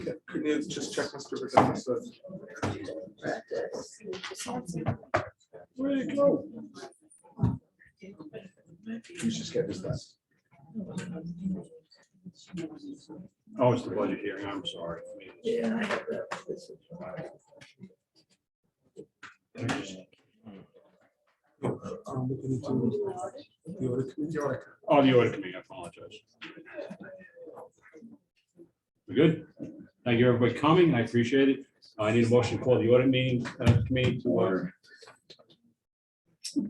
Can you just check Mr. Bedlam? Where did it go? You just get this done. Oh, it's the budget hearing. I'm sorry. Yeah, I have that. Looking into the audit committee. Oh, the audit committee. I apologize. We good? Thank you, everybody coming. I appreciate it. I need a motion to call the audit meeting committee to order.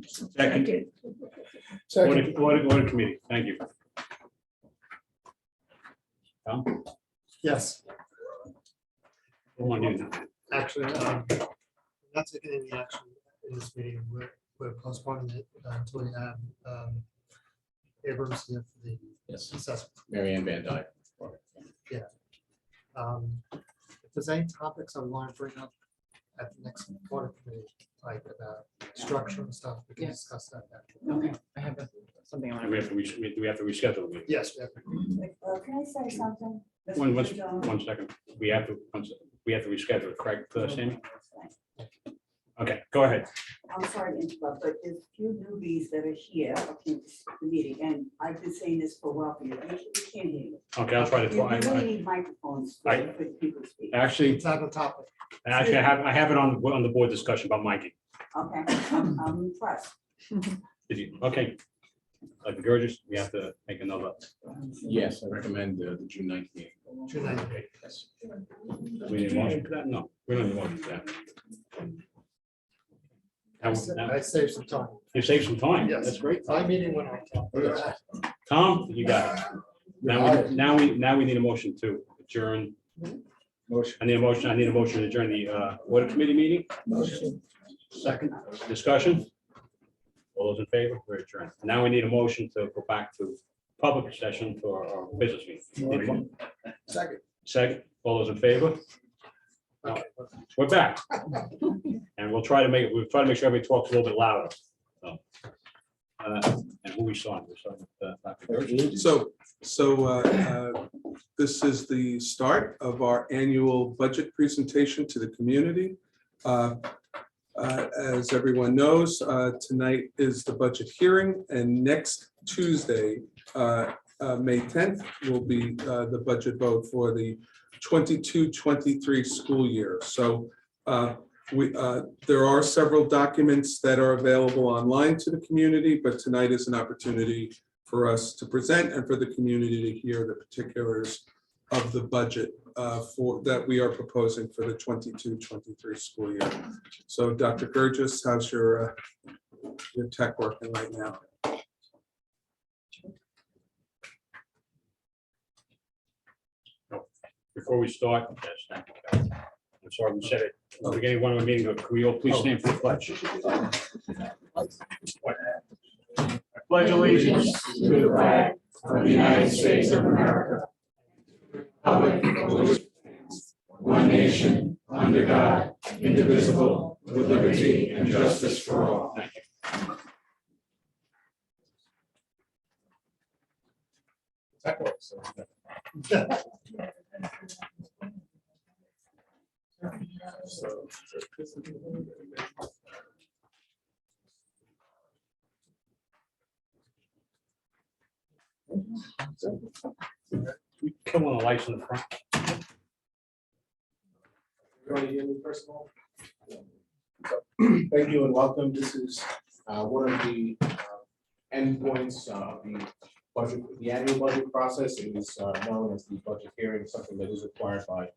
Second. Audit committee. Thank you. Tom? Yes, Come on in. actually, not taking any action in this meeting. We're postponing it until we have Abrams here for the assessment. Mary Ann Van Dyke. If there's any topics I want to bring up at the next audit committee, like about structure and stuff, we can Yes. discuss that then. Okay, I have something on. Do we have to reschedule the meeting? Yes, we have to. Can I say something? One second. We have to reschedule, it, correct, Sammy? Okay, go ahead. I'm sorry to interrupt, but there's a few newbies that are here attending the meeting, and I've been saying this for a while. We can't hear you. Okay, I'll try to. You really need microphones for people to speak. Actually, It's on the topic. I have it on the board discussion about miking. Okay, I'm impressed. Did you? Okay. Like the Burgess, we have to make another. Yes, I recommend the June 9th meeting. June 9th. Yes. We need a motion for that? No, we don't need a motion for that. Now, I saved some time. you saved some time. Yes. That's great. My meeting went on top. Tom, you got it. Now we need a motion to adjourn. Motion. I need a motion to adjourn the audit committee meeting. Motion. Second, discussion. All those in favor, we're adjourned. Now we need a motion to go back to public session for our business meeting. Second. Second, all those in favor? We're back. And we'll try to make sure everybody talks a little bit louder. So, and who we saw? Dr. Burgess. So this is the start of our annual budget presentation to the community. As everyone knows, tonight is the budget hearing, and next Tuesday, May 10th, will be the budget vote for the 22-23 school year. So there are several documents that are available online to the community, but tonight is an opportunity for us to present and for the community to hear the particulars of the budget that we are proposing for the 22-23 school year. So Dr. Burgess, how's your tech working right now? Before we start, yes, thank you. I'm sorry, we said it at the beginning of one of the meetings, but can we all please stand for the pledge? I pledge allegiance to the flag of the United States of America, one nation, under God, indivisible, with liberty and justice for all. Thank you. That works. We come on the lights in the front. Everybody hear me first of all? Thank you and welcome. This is one of the endpoints of the budget, the annual budget process. It is known as the budget hearing, something that is required by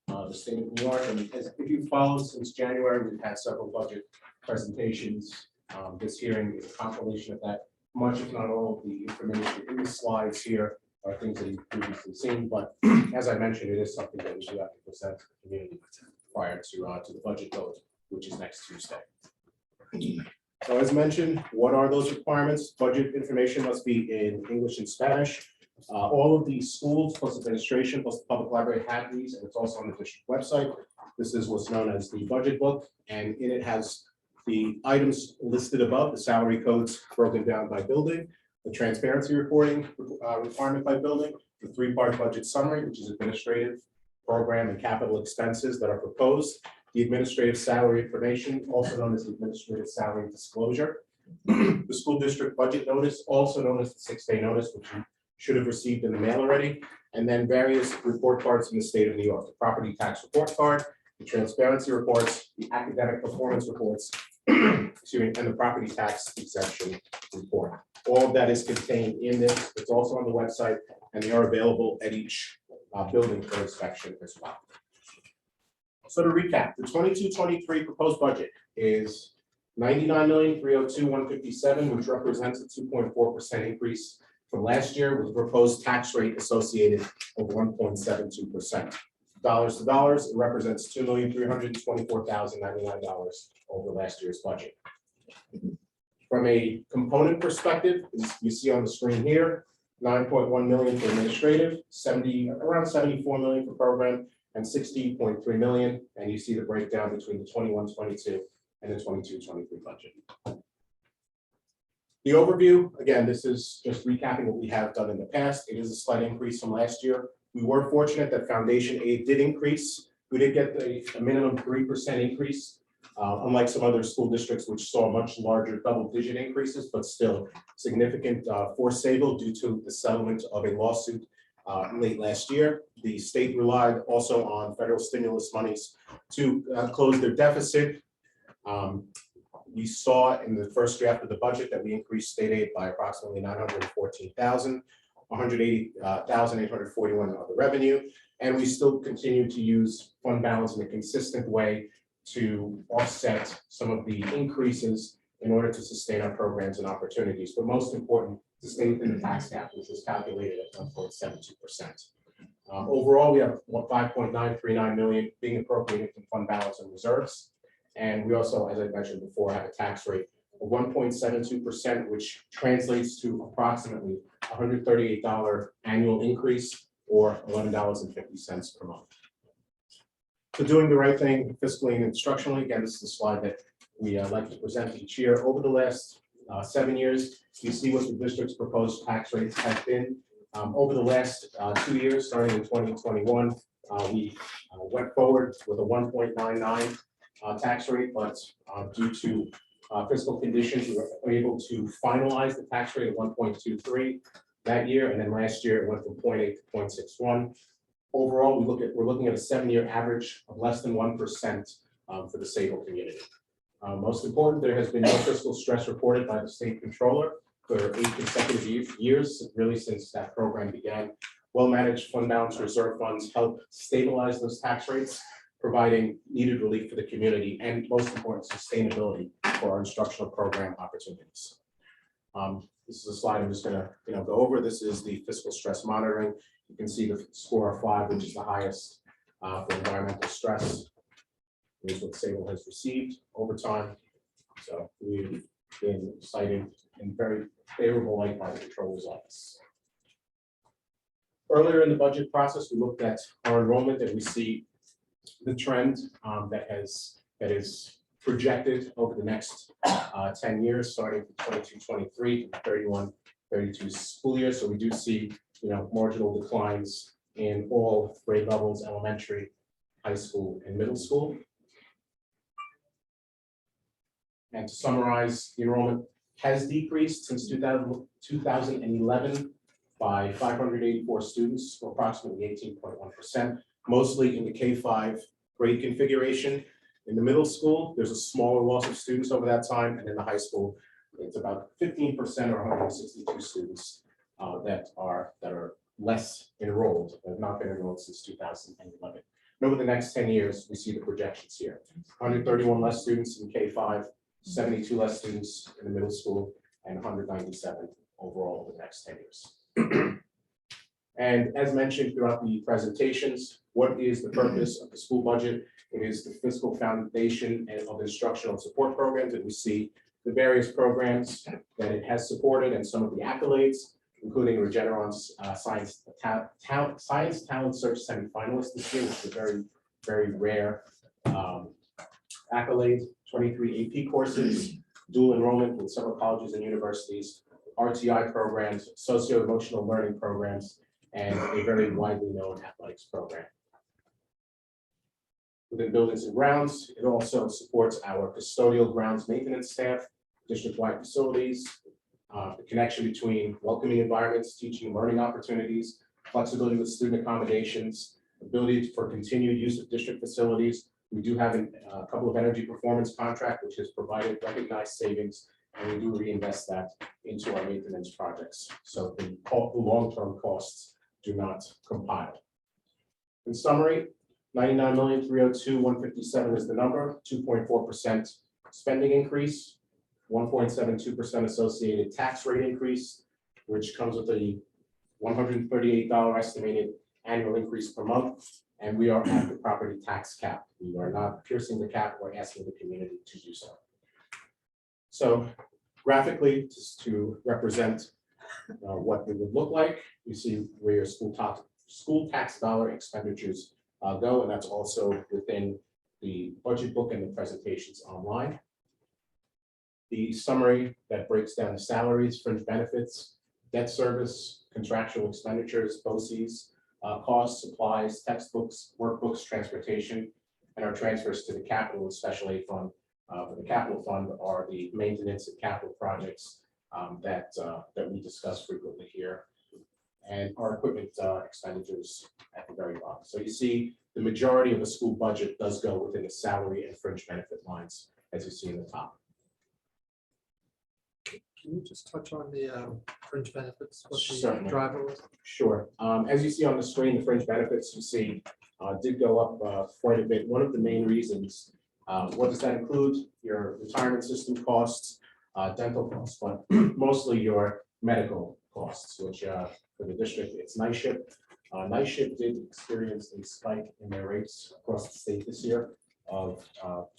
the state of New York. And if you followed since January, we've had several budget presentations. This hearing is a compilation of that. Much, if not all, of the information in the slides here are things that you've previously seen. But as I mentioned, it is something that we do have to present to the community prior to the budget vote, which is next Tuesday. So as mentioned, what are those requirements? Budget information must be in English and Spanish. All of the schools plus administration plus the public library have these, and it's also on the district website. This is what's known as the budget book, and in it has the items listed above, the salary codes broken down by building, the transparency reporting requirement by building, the three-part budget summary, which is administrative, program and capital expenses that are proposed, the administrative salary information, also known as the administrative salary disclosure, the school district budget notice, also known as the 6-day notice, which you should have received in the mail already, and then various report cards in the state of New York, the property tax report card, the transparency reports, the academic performance reports, excuse me, and the property tax exemption report. All of that is contained in this. It's also on the website, and they are available at each building for inspection as well. So to recap, the 22-23 proposed budget is $99,302,157, which represents a 2.4% increase from last year, with a proposed tax rate associated of 1.72%. Dollars to dollars, it represents $2,324,099 over last year's budget. From a component perspective, as you see on the screen here, $9.1 million for administrative, around $74 million for program, and $16.3 million. And you see the breakdown between the 21-22 and the 22-23 budget. The overview, again, this is just recapping what we have done in the past. It is a slight increase from last year. We were fortunate that foundation aid did increase. We did get a minimum 3% increase, unlike some other school districts which saw much larger double-digit increases, but still significant for Sayville due to the settlement of a lawsuit late last year. The state relied also on federal stimulus monies to close their deficit. We saw in the first draft of the budget that we increased state aid by approximately $914,000, $180,841 of the revenue, and we still continue to use fund balance in a consistent way to offset some of the increases in order to sustain our programs and opportunities. But most important, to stay within the tax cap, which was calculated at 1.72%. Overall, we have $5.939 million being appropriated from fund balance and reserves. And we also, as I mentioned before, have a tax rate of 1.72%, which translates to approximately $138 annual increase or $11.50 per month. So doing the right thing fiscally and instructionally, again, this is a slide that we like to present each year. Over the last 7 years, you see what the district's proposed tax rates have been. Over the last 2 years, starting in 2021, we went forward with a 1.99 tax rate, but due to fiscal conditions, we were able to finalize the tax rate of 1.23 that year, and then last year it went from 0.8 to 0.61. Overall, we're looking at a 7-year average of less than 1% for the Sayville community. Most important, there has been no fiscal stress reported by the state controller for 8 consecutive years, really since that program began. Well-managed fund balance reserve funds help stabilize those tax rates, providing needed relief for the community, and most important, sustainability for our instructional program opportunities. This is a slide I'm just going to go over. This is the fiscal stress monitoring. You can see the score of 5, which is the highest for environmental stress. Here's what Sayville has received over time. So we've been cited in very favorable light by the controller's office. Earlier in the budget process, we looked at our enrollment, and we see the trend that is projected over the next 10 years, starting from 22-23 to 31-32 school years. So we do see marginal declines in all grade levels: elementary, high school, and middle school. And to summarize, the enrollment has decreased since 2011 by 584 students, or approximately 18.1%, mostly in the K-5 grade configuration. In the middle school, there's a smaller loss of students over that time, and in the high school, it's about 15% or 162 students that are less enrolled, that have not been enrolled since 2011. And over the next 10 years, we see the projections here: 131 less students in K-5, 72 less students in the middle school, and 197 overall over the next 10 years. And as mentioned throughout the presentations, what is the purpose of the school budget? It is the fiscal foundation of instructional support programs, and we see the various programs that it has supported and some of the accolades, including Regeneron's Science Talent Search semifinalist this year, which is a very, very rare accolade. 23 AP courses, dual enrollment with several colleges and universities, RTI programs, socio-emotional learning programs, and a very widely known athletics program. within buildings and grounds. It also supports our custodial grounds maintenance staff, district-wide facilities, the connection between welcoming environments, teaching and learning opportunities, flexibility with student accommodations, ability for continued use of district facilities. We do have a couple of energy performance contract, which has provided recognized savings, and we do reinvest that into our maintenance projects. So the long-term costs do not compile. In summary, 99,302,157 is the number, 2.4% spending increase, 1.72% associated tax rate increase, which comes with a $138 estimated annual increase per month. And we are at the property tax cap. We are not piercing the cap, we're asking the community to do so. So graphically, just to represent what it would look like, you see where your school tax dollar expenditures go, and that's also within the budget book and the presentations online. The summary that breaks down the salaries, fringe benefits, debt service, contractual expenditures, BOCEs, costs, supplies, textbooks, workbooks, transportation, and our transfers to the capital and special aid fund. For the capital fund are the maintenance and capital projects that we discuss frequently here, and our equipment expenditures at the very bottom. So you see the majority of the school budget does go within the salary and fringe benefit lines, as you see in the top. Can you just touch on the fringe benefits? What the Certainly. driver was? Sure. As you see on the screen, the fringe benefits you see did go up quite a bit. One of the main reasons, what does that include? Your retirement system costs, dental costs, but mostly your medical costs, which for the district, it's night shift. Night shift did experience a spike in their rates across the state this year of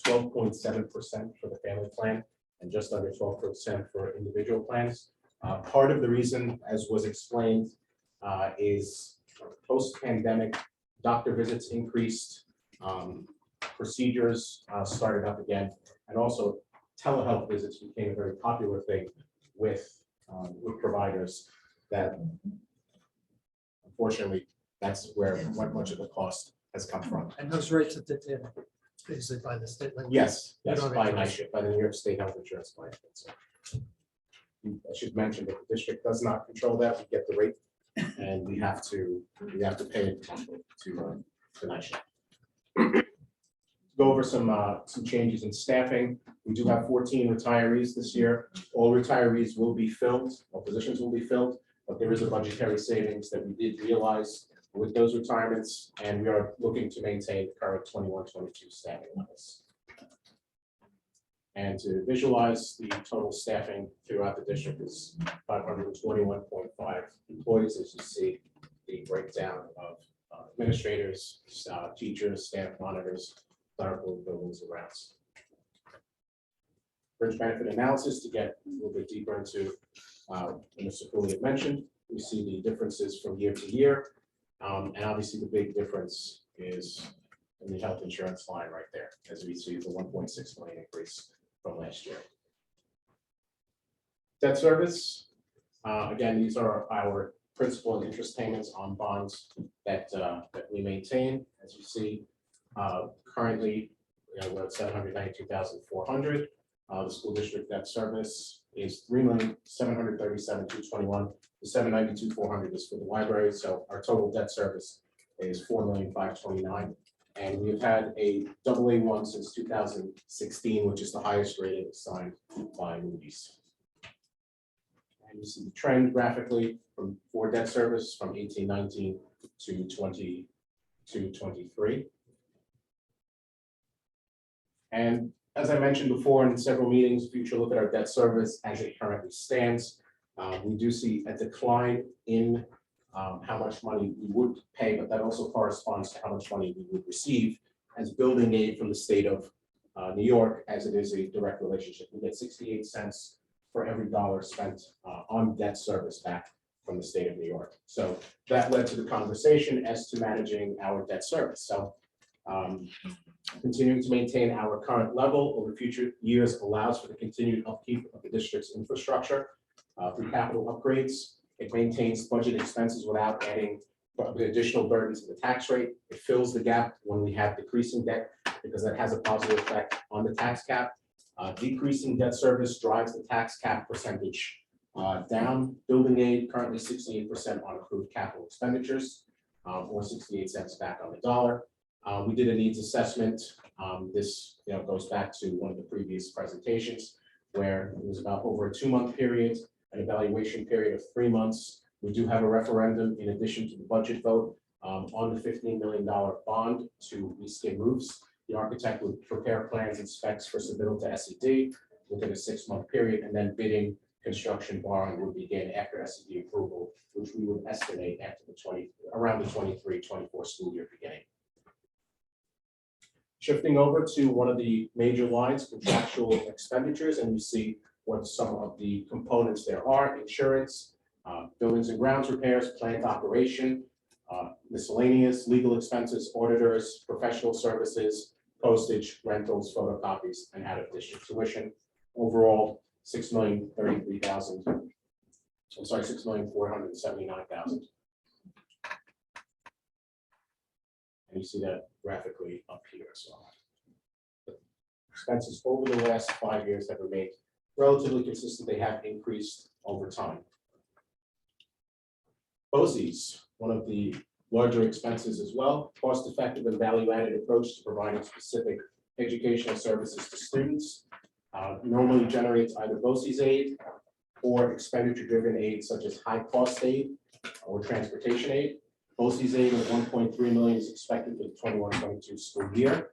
12.7% for the family plan and just under 12% for individual plans. Part of the reason, as was explained, is post-pandemic, doctor visits increased, procedures started up again, and also telehealth visits became a very popular thing with providers that, unfortunately, that's where much of the cost has come from. And those rates are dictated basically by the state. Like Yes, We yes, don't have by any night choice. shift, by the New York State Health Insurance Plan. So I should mention that the district does not control that. We get the rate, and we have to pay it to night shift. Go over some changes in staffing. We do have 14 retirees this year. All retirees will be filled, all positions will be filled, but there is a budgetary savings that we did realize with those retirements, and we are looking to maintain the current 21-22 staffing levels. And to visualize the total staffing throughout the district is 521.5 employees, as you see the breakdown of administrators, teachers, staff monitors, clerical, buildings and grounds. Fringe benefit analysis to get a little bit deeper into what Mr. Cooley had mentioned. We see the differences from year to year. And obviously the big difference is in the health insurance line right there, as we see the 1.6 million increase from last year. Debt service, again, these are our principal and interest payments on bonds that we maintain. As you see, currently we're at $792,400. The school district debt service is $3,737,221. The $792,400 is for the library. So our total debt service is $4,529,000. And we've had a AA1 since 2016, which is the highest rating assigned by Moody's. And you see the trend graphically for debt service from 18-19 to 22-23. And as I mentioned before in several meetings, future look at our debt service as it currently stands. We do see a decline in how much money we would pay, but that also corresponds to how much money we would receive as building aid from the state of New York, as it is a direct relationship. We get 68 cents for every dollar spent on debt service back from the state of New York. So that led to the conversation as to managing our debt service. So continuing to maintain our current level over future years allows for the continued upkeep of the district's infrastructure through capital upgrades. It maintains budget expenses without adding the additional burdens to the tax rate. It fills the gap when we have decreasing debt because that has a positive effect on the tax cap. Decreasing debt service drives the tax cap percentage down. Building aid currently 68% on approved capital expenditures, or 68 cents back on the dollar. We did a needs assessment. This goes back to one of the previous presentations where it was about over a 2-month period, an evaluation period of 3 months. We do have a referendum in addition to the budget vote on the $15 million bond to reskin roofs. The architect would prepare plans and specs for submittal to SED within a 6-month period, and then bidding construction borrowing would begin after SED approval, which we would estimate after around the 23-24 school year beginning. Shifting over to one of the major lines, contractual expenditures, and you see what some of the components there are: insurance, buildings and grounds repairs, plant operation, miscellaneous, legal expenses, auditors, professional services, postage, rentals, photocopies, and out-of-district tuition. Overall, $6,033,000. I'm sorry, $6,479,000. And you see that graphically up here as well. The expenses over the last 5 years have remained relatively consistent. They have increased over time. BOCES, one of the larger expenses as well, cost-effective and value-added approach to providing specific educational services to students. Normally generates either BOCES aid or expenditure-driven aid such as high-cost aid or transportation aid. BOCES aid of $1.3 million is expected for the 21-22 school year.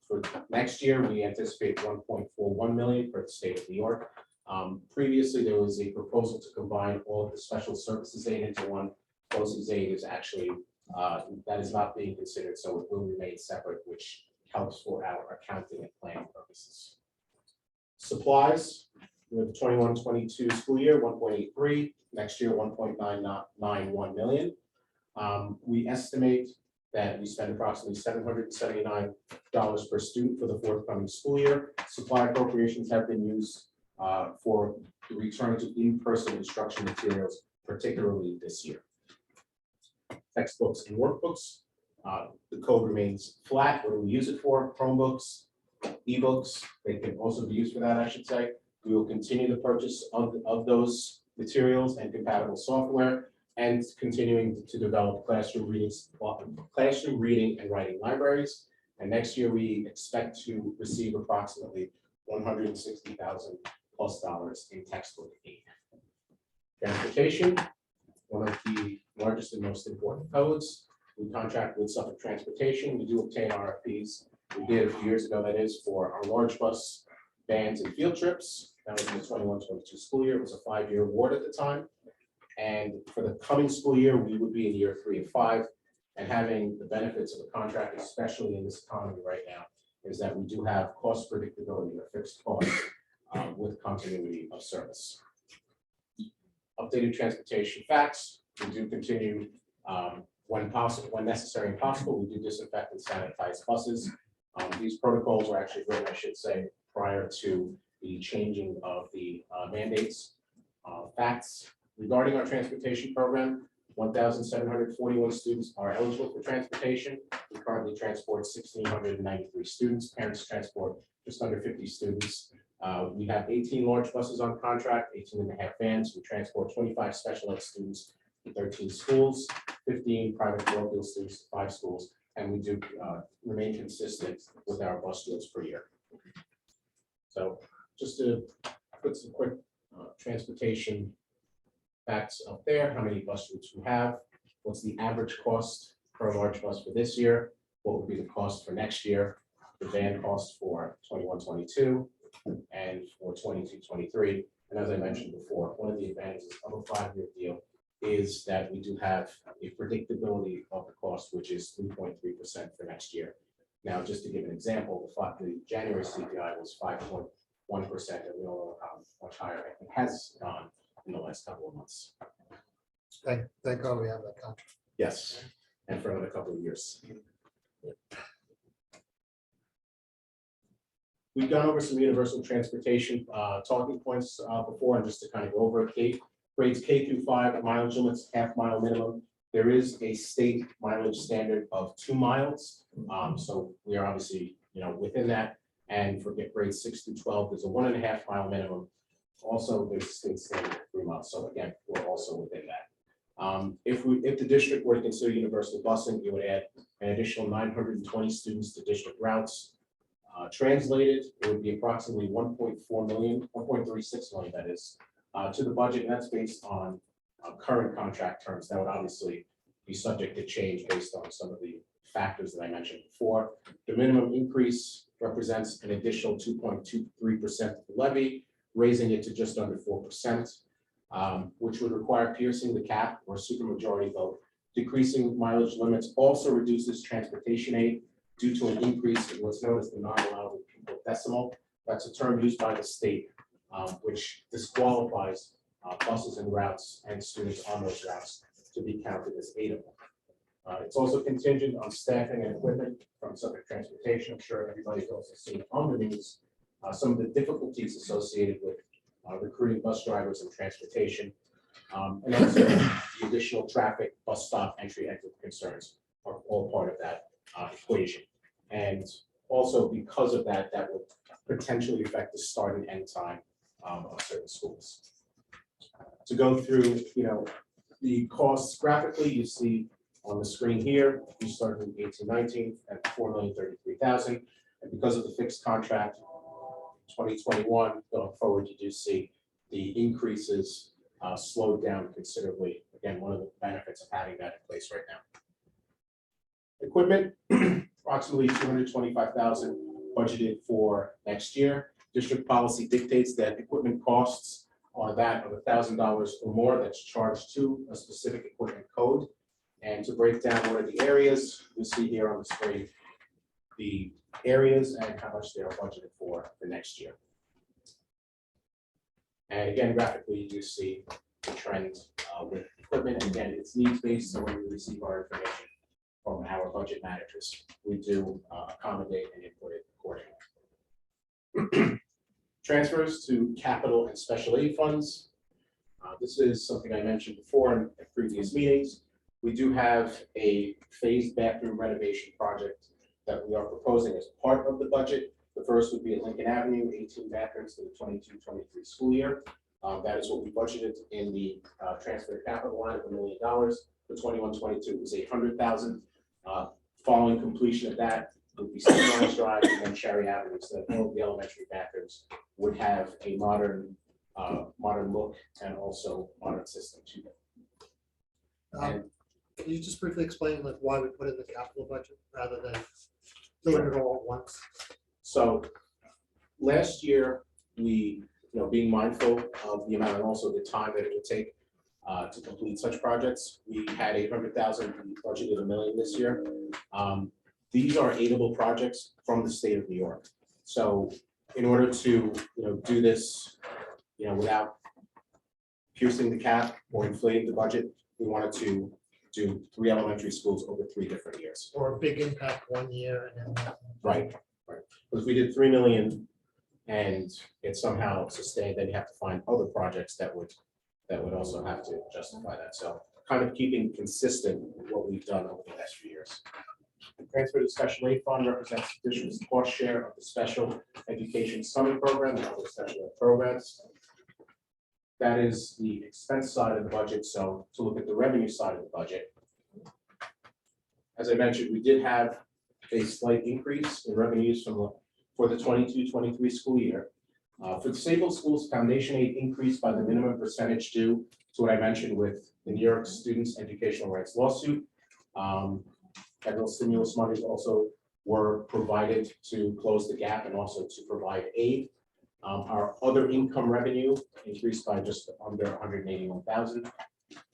For next year, we anticipate $1.41 million for the state of New York. Previously, there was a proposal to combine all of the special services aid into one. BOCES aid is actually, that is not being considered, so it will remain separate, which helps for our accounting and planning purposes. Supplies, we have the 21-22 school year, 1.83, next year, 1.991 million. We estimate that we spend approximately $779 per student for the forthcoming school year. Supply appropriations have been used for the return to in-person instruction materials, particularly this year. Textbooks and workbooks, the code remains flat. What do we use it for? Chromebooks, ebooks, they can also be used for that, I should say. We will continue the purchase of those materials and compatible software, and continuing to develop classroom reading and writing libraries. And next year, we expect to receive approximately $160,000+ in textbook aid. Transportation, one of the largest and most important codes. We contract with Suffolk Transportation. We do obtain RFPs. We did a few years ago, that is, for our large bus vans and field trips. That was in the 21-22 school year. It was a 5-year award at the time. And for the coming school year, we would be in year 3 of 5. And having the benefits of the contract, especially in this economy right now, is that we do have cost predictability or fixed costs with continuity of service. Updated transportation facts. We do continue when possible, when necessary and possible, we do disinfect and sanitize buses. These protocols are actually written, I should say, prior to the changing of the mandates. Facts regarding our transportation program: 1,741 students are eligible for transportation. We currently transport 1,693 students. Parents transport just under 50 students. We have 18 large buses on contract, 18.5 vans. We transport 25 special ed students to 13 schools, 15 private parochial students to 5 schools, and we do remain consistent with our bus yields per year. So just to put some quick transportation facts up there: how many bus routes we have, what's the average cost per large bus for this year, what would be the cost for next year, the van cost for 21-22, and for 22-23. And as I mentioned before, one of the advantages of a 5-year deal is that we do have a predictability of the cost, which is 3.3% for next year. Now, just to give an example, the January CPI was 5.1%, and we all know how much higher it has gone in the last couple of months. Thank God we have that contract. Yes, and for another couple of years. We've gone over some universal transportation talking points before, and just to kind of go over it, grades K through 5, mileage limits, half-mile minimum, There is a state mileage standard of 2 miles. So we are obviously, within that. And for grades 6 through 12, there's a 1.5 mile minimum. Also, there's a state standard of 3 miles. So again, we're also within that. If the district were to consider universal busing, it would add an additional 920 students to district routes. Translated, it would be approximately 1.4 million, 1.36 million, that is, to the budget, and that's based on current contract terms. That would obviously be subject to change based on some of the factors that I mentioned before. The minimum increase represents an additional 2.23% of the levy, raising it to just under 4%, which would require piercing the cap or supermajority vote. Decreasing mileage limits also reduces transportation aid due to an increase in what's known as the non-allowable pupil decimal. That's a term used by the state, which disqualifies buses and routes and students on those routes to be counted as aidable. It's also contingent on staffing and equipment from Suffolk Transportation. I'm sure everybody's also seen on the news some of the difficulties associated with recruiting bus drivers and transportation, and also the additional traffic, bus stop, entry, exit concerns are all part of that equation. And also because of that, that would potentially affect the start and end time of certain schools. To go through, the costs graphically, you see on the screen here, we started in 18-19 at $4,033,000, and because of the fixed contract, 2021 going forward, you do see the increases slowed down considerably. Again, one of the benefits of having that in place right now. Equipment, approximately $225,000 budgeted for next year. District policy dictates that equipment costs are that of $1,000 or more that's charged to a specific equipment code. And to break down one of the areas, you see here on the screen the areas and how much they are budgeted for next year. And again, graphically, you see the trend with equipment. Again, it's needs-based, so when we receive our information from our budget managers, we do accommodate and input it accordingly. Transfers to capital and special aid funds. This is something I mentioned before in previous meetings. We do have a phased bathroom renovation project that we are proposing as part of the budget. The first would be at Lincoln Avenue, 18 bathrooms for the 22-23 school year. That is what we budgeted in the transfer capital line of $1 million. For 21-22 was $800,000. Following completion of that would be Sunrise Drive and then Cherry Avenue, so that all of the elementary bathrooms would have a modern look and also modern system to them. Can you just briefly explain why we put in the capital budget rather than doing it all at once? So last year, we, being mindful of the amount and also the time that it would take to complete such projects, we had $800,000, we budgeted $1 million this year. These are aidable projects from the state of New York. So in order to do this, without piercing the cap or inflating the budget, we wanted to do 3 elementary schools over 3 different years. Or a big impact one year and then. Right. Because we did 3 million and it somehow sustained, then you have to find other projects that would also have to justify that. So kind of keeping consistent with what we've done over the last few years. The transfer to special aid fund represents the district's cost share of the special education summer program and other special ed programs. That is the expense side of the budget. So to look at the revenue side of the budget, as I mentioned, we did have a slight increase in revenues for the 22-23 school year. For the Sayville schools, foundation aid increased by the minimum percentage due to what I mentioned with the New York Students' Educational Rights lawsuit. Federal stimulus monies also were provided to close the gap and also to provide aid. Our other income revenue increased by just under 181,000.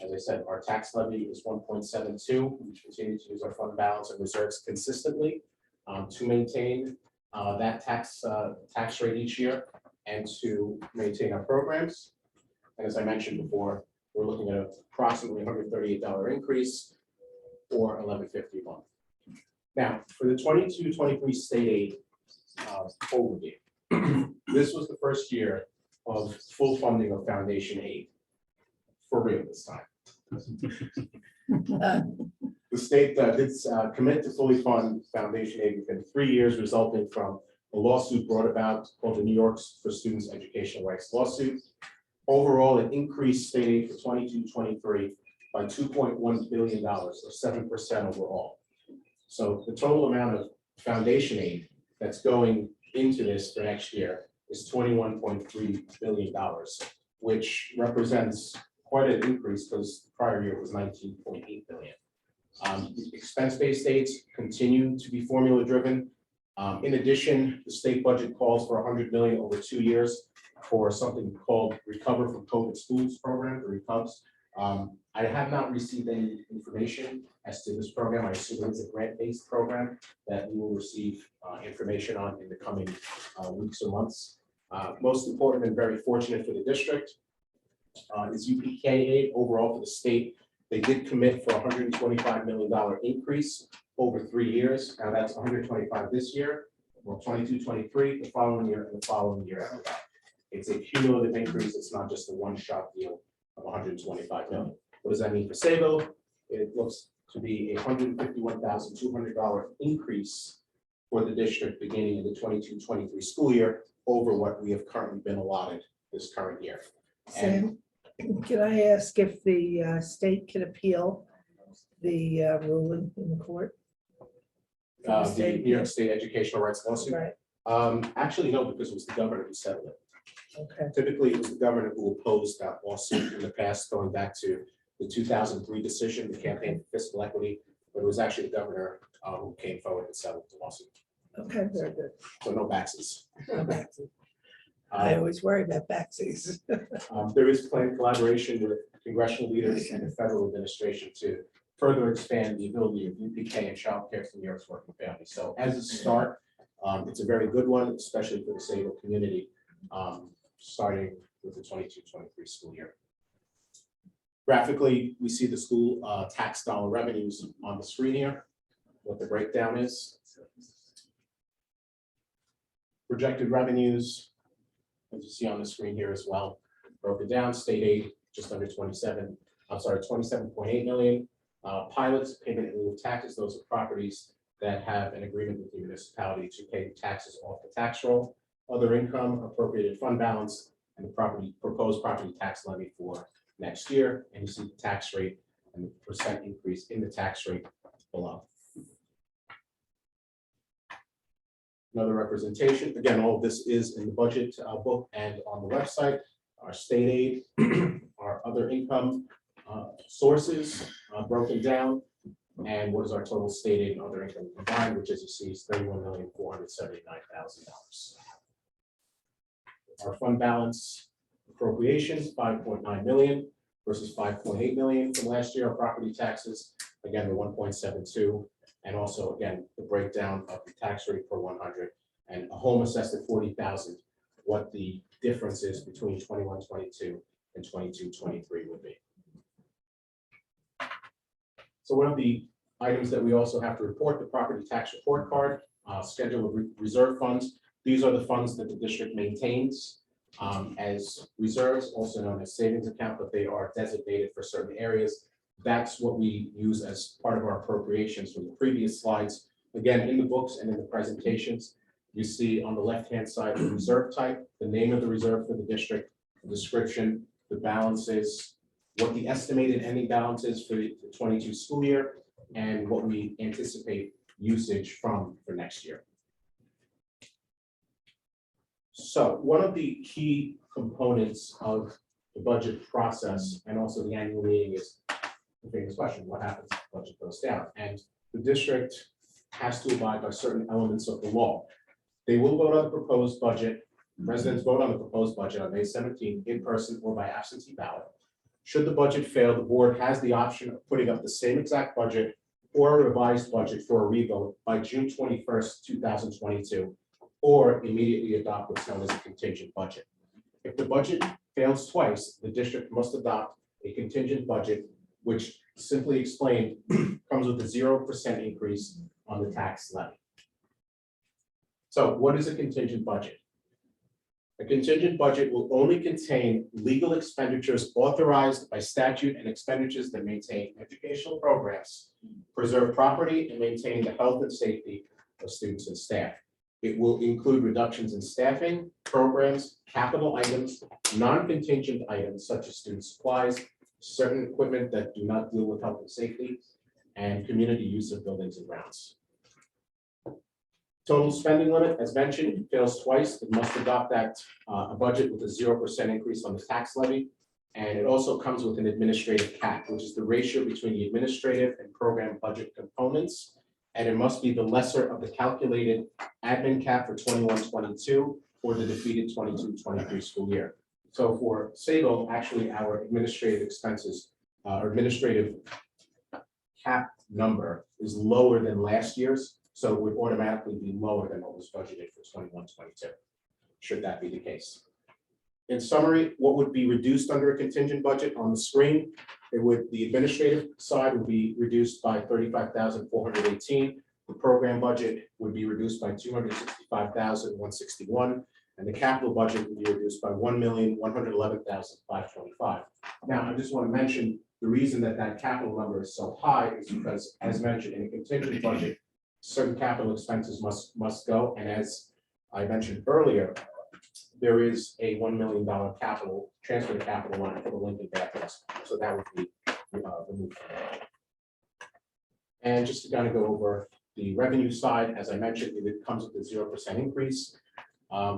As I said, our tax levy is 1.72. We continue to use our fund balance and reserves consistently to maintain that tax rate each year and to maintain our programs. And as I mentioned before, we're looking at approximately $138 increase or $11.50 a month. Now, for the 22-23 state aid overview, this was the first year of full funding of foundation aid for real this time. The state did commit to fully fund foundation aid within 3 years, resulting from a lawsuit brought about called the New York for Students Educational Rights lawsuit. Overall, it increased state aid for 22-23 by $2.1 billion, or 7% overall. So the total amount of foundation aid that's going into this for next year is $21.3 billion, which represents quite an increase because the prior year was $19.8 billion. Expense-based aids continue to be formula-driven. In addition, the state budget calls for $100 million over 2 years for something called Recover from COVID Schools program, the RECOVS. I have not received any information as to this program. I assume it's a grant-based program that we will receive information on in the coming weeks or months. Most important and very fortunate for the district is UPK aid overall for the state. They did commit for $125 million increase over 3 years. Now that's 125 this year, well, 22-23, the following year, and the following year after that. It's a cumulative increase. It's not just a one-shot deal of 125 million. What does that mean for Sayville? It looks to be a $151,200 increase for the district beginning in the 22-23 school year over what we have currently been allotted this current year. And Sam, can I ask if the state can appeal the ruling in the court? the New York State Educational Rights lawsuit, Right, actually, no, because it was the governor who settled it. okay, Typically, it was the governor who opposed that lawsuit in the past, going back to the 2003 decision, the campaign for fiscal equity, but it was actually the governor who came forward and settled the lawsuit. okay, very good. So no backsies. No backsies. I Um, always worry about backsies. There is planned collaboration with congressional leaders and the federal administration to further expand the ability of UPK and child care for New York's working families. So as a start, it's a very good one, especially for the Sayville community, starting with the 22-23 school year. Graphically, we see the school tax dollar revenues on the screen here, what the breakdown is. Projected revenues, as you see on the screen here as well, broken down. State aid just under 27.8 million. Pilots, payment in lieu of taxes, those are properties that have an agreement with the municipality to pay taxes off the tax roll. Other income, appropriated fund balance, and the proposed property tax levy for next year. And you see the tax rate and the percent increase in the tax rate below. Another representation. Again, all of this is in the budget book and on the website. Our state aid, our other income sources broken down, and what is our total state aid and other income combined, which, as you see, is $31,479,000. Our fund balance appropriations, 5.9 million versus 5.8 million from last year. Our property taxes, again, the 1.72. And also, again, the breakdown of the tax rate per 100 and a home assessed at 40,000, what the difference is between 21-22 and 22-23 would be. So one of the items that we also have to report, the property tax report card, schedule of reserve funds. These are the funds that the district maintains as reserves, also known as savings account, but they are designated for certain areas. That's what we use as part of our appropriations from the previous slides. Again, in the books and in the presentations, you see on the left-hand side the reserve type, the name of the reserve for the district, the description, the balances, what the estimated ending balance is for the 22 school year, and what we anticipate usage from for next year. So one of the key components of the budget process and also the annual meeting is the famous question, what happens if the budget goes down? And the district has to abide by certain elements of the law. They will vote on the proposed budget. Residents vote on the proposed budget on May 17th in person or by absentee ballot. Should the budget fail, the board has the option of putting up the same exact budget or a revised budget for a revote by June 21st, 2022, or immediately adopt what's known as a contingent budget. If the budget fails twice, the district must adopt a contingent budget, which simply explained comes with a 0% increase on the tax levy. So what is a contingent budget? A contingent budget will only contain legal expenditures authorized by statute and expenditures that maintain educational programs, preserve property, and maintain the health and safety of students and staff. It will include reductions in staffing, programs, capital items, non-contingent items such as student supplies, certain equipment that do not deal with health and safety, and community use of buildings and grounds. Total spending limit, as mentioned, fails twice. It must adopt that a budget with a 0% increase on the tax levy. And it also comes with an administrative cap, which is the ratio between the administrative and program budget components. And it must be the lesser of the calculated admin cap for 21-22 or the defeated 22-23 school year. So for Sayville, actually, our administrative expenses, or administrative cap number is lower than last year's. So it would automatically be lower than what was budgeted for 21-22, should that be the case. In summary, what would be reduced under a contingent budget on the screen? The administrative side would be reduced by 35,418. The program budget would be reduced by 265,161. And the capital budget would be reduced by 1,111,525. Now, I just want to mention the reason that capital number is so high is because, as mentioned, in a contingent budget, certain capital expenses must go. And as I mentioned earlier, there is a $1 million capital transfer to capital line for the Lincoln bathrooms. So that would be removed from that. And just to kind of go over the revenue side, as I mentioned, it comes with a 0% increase,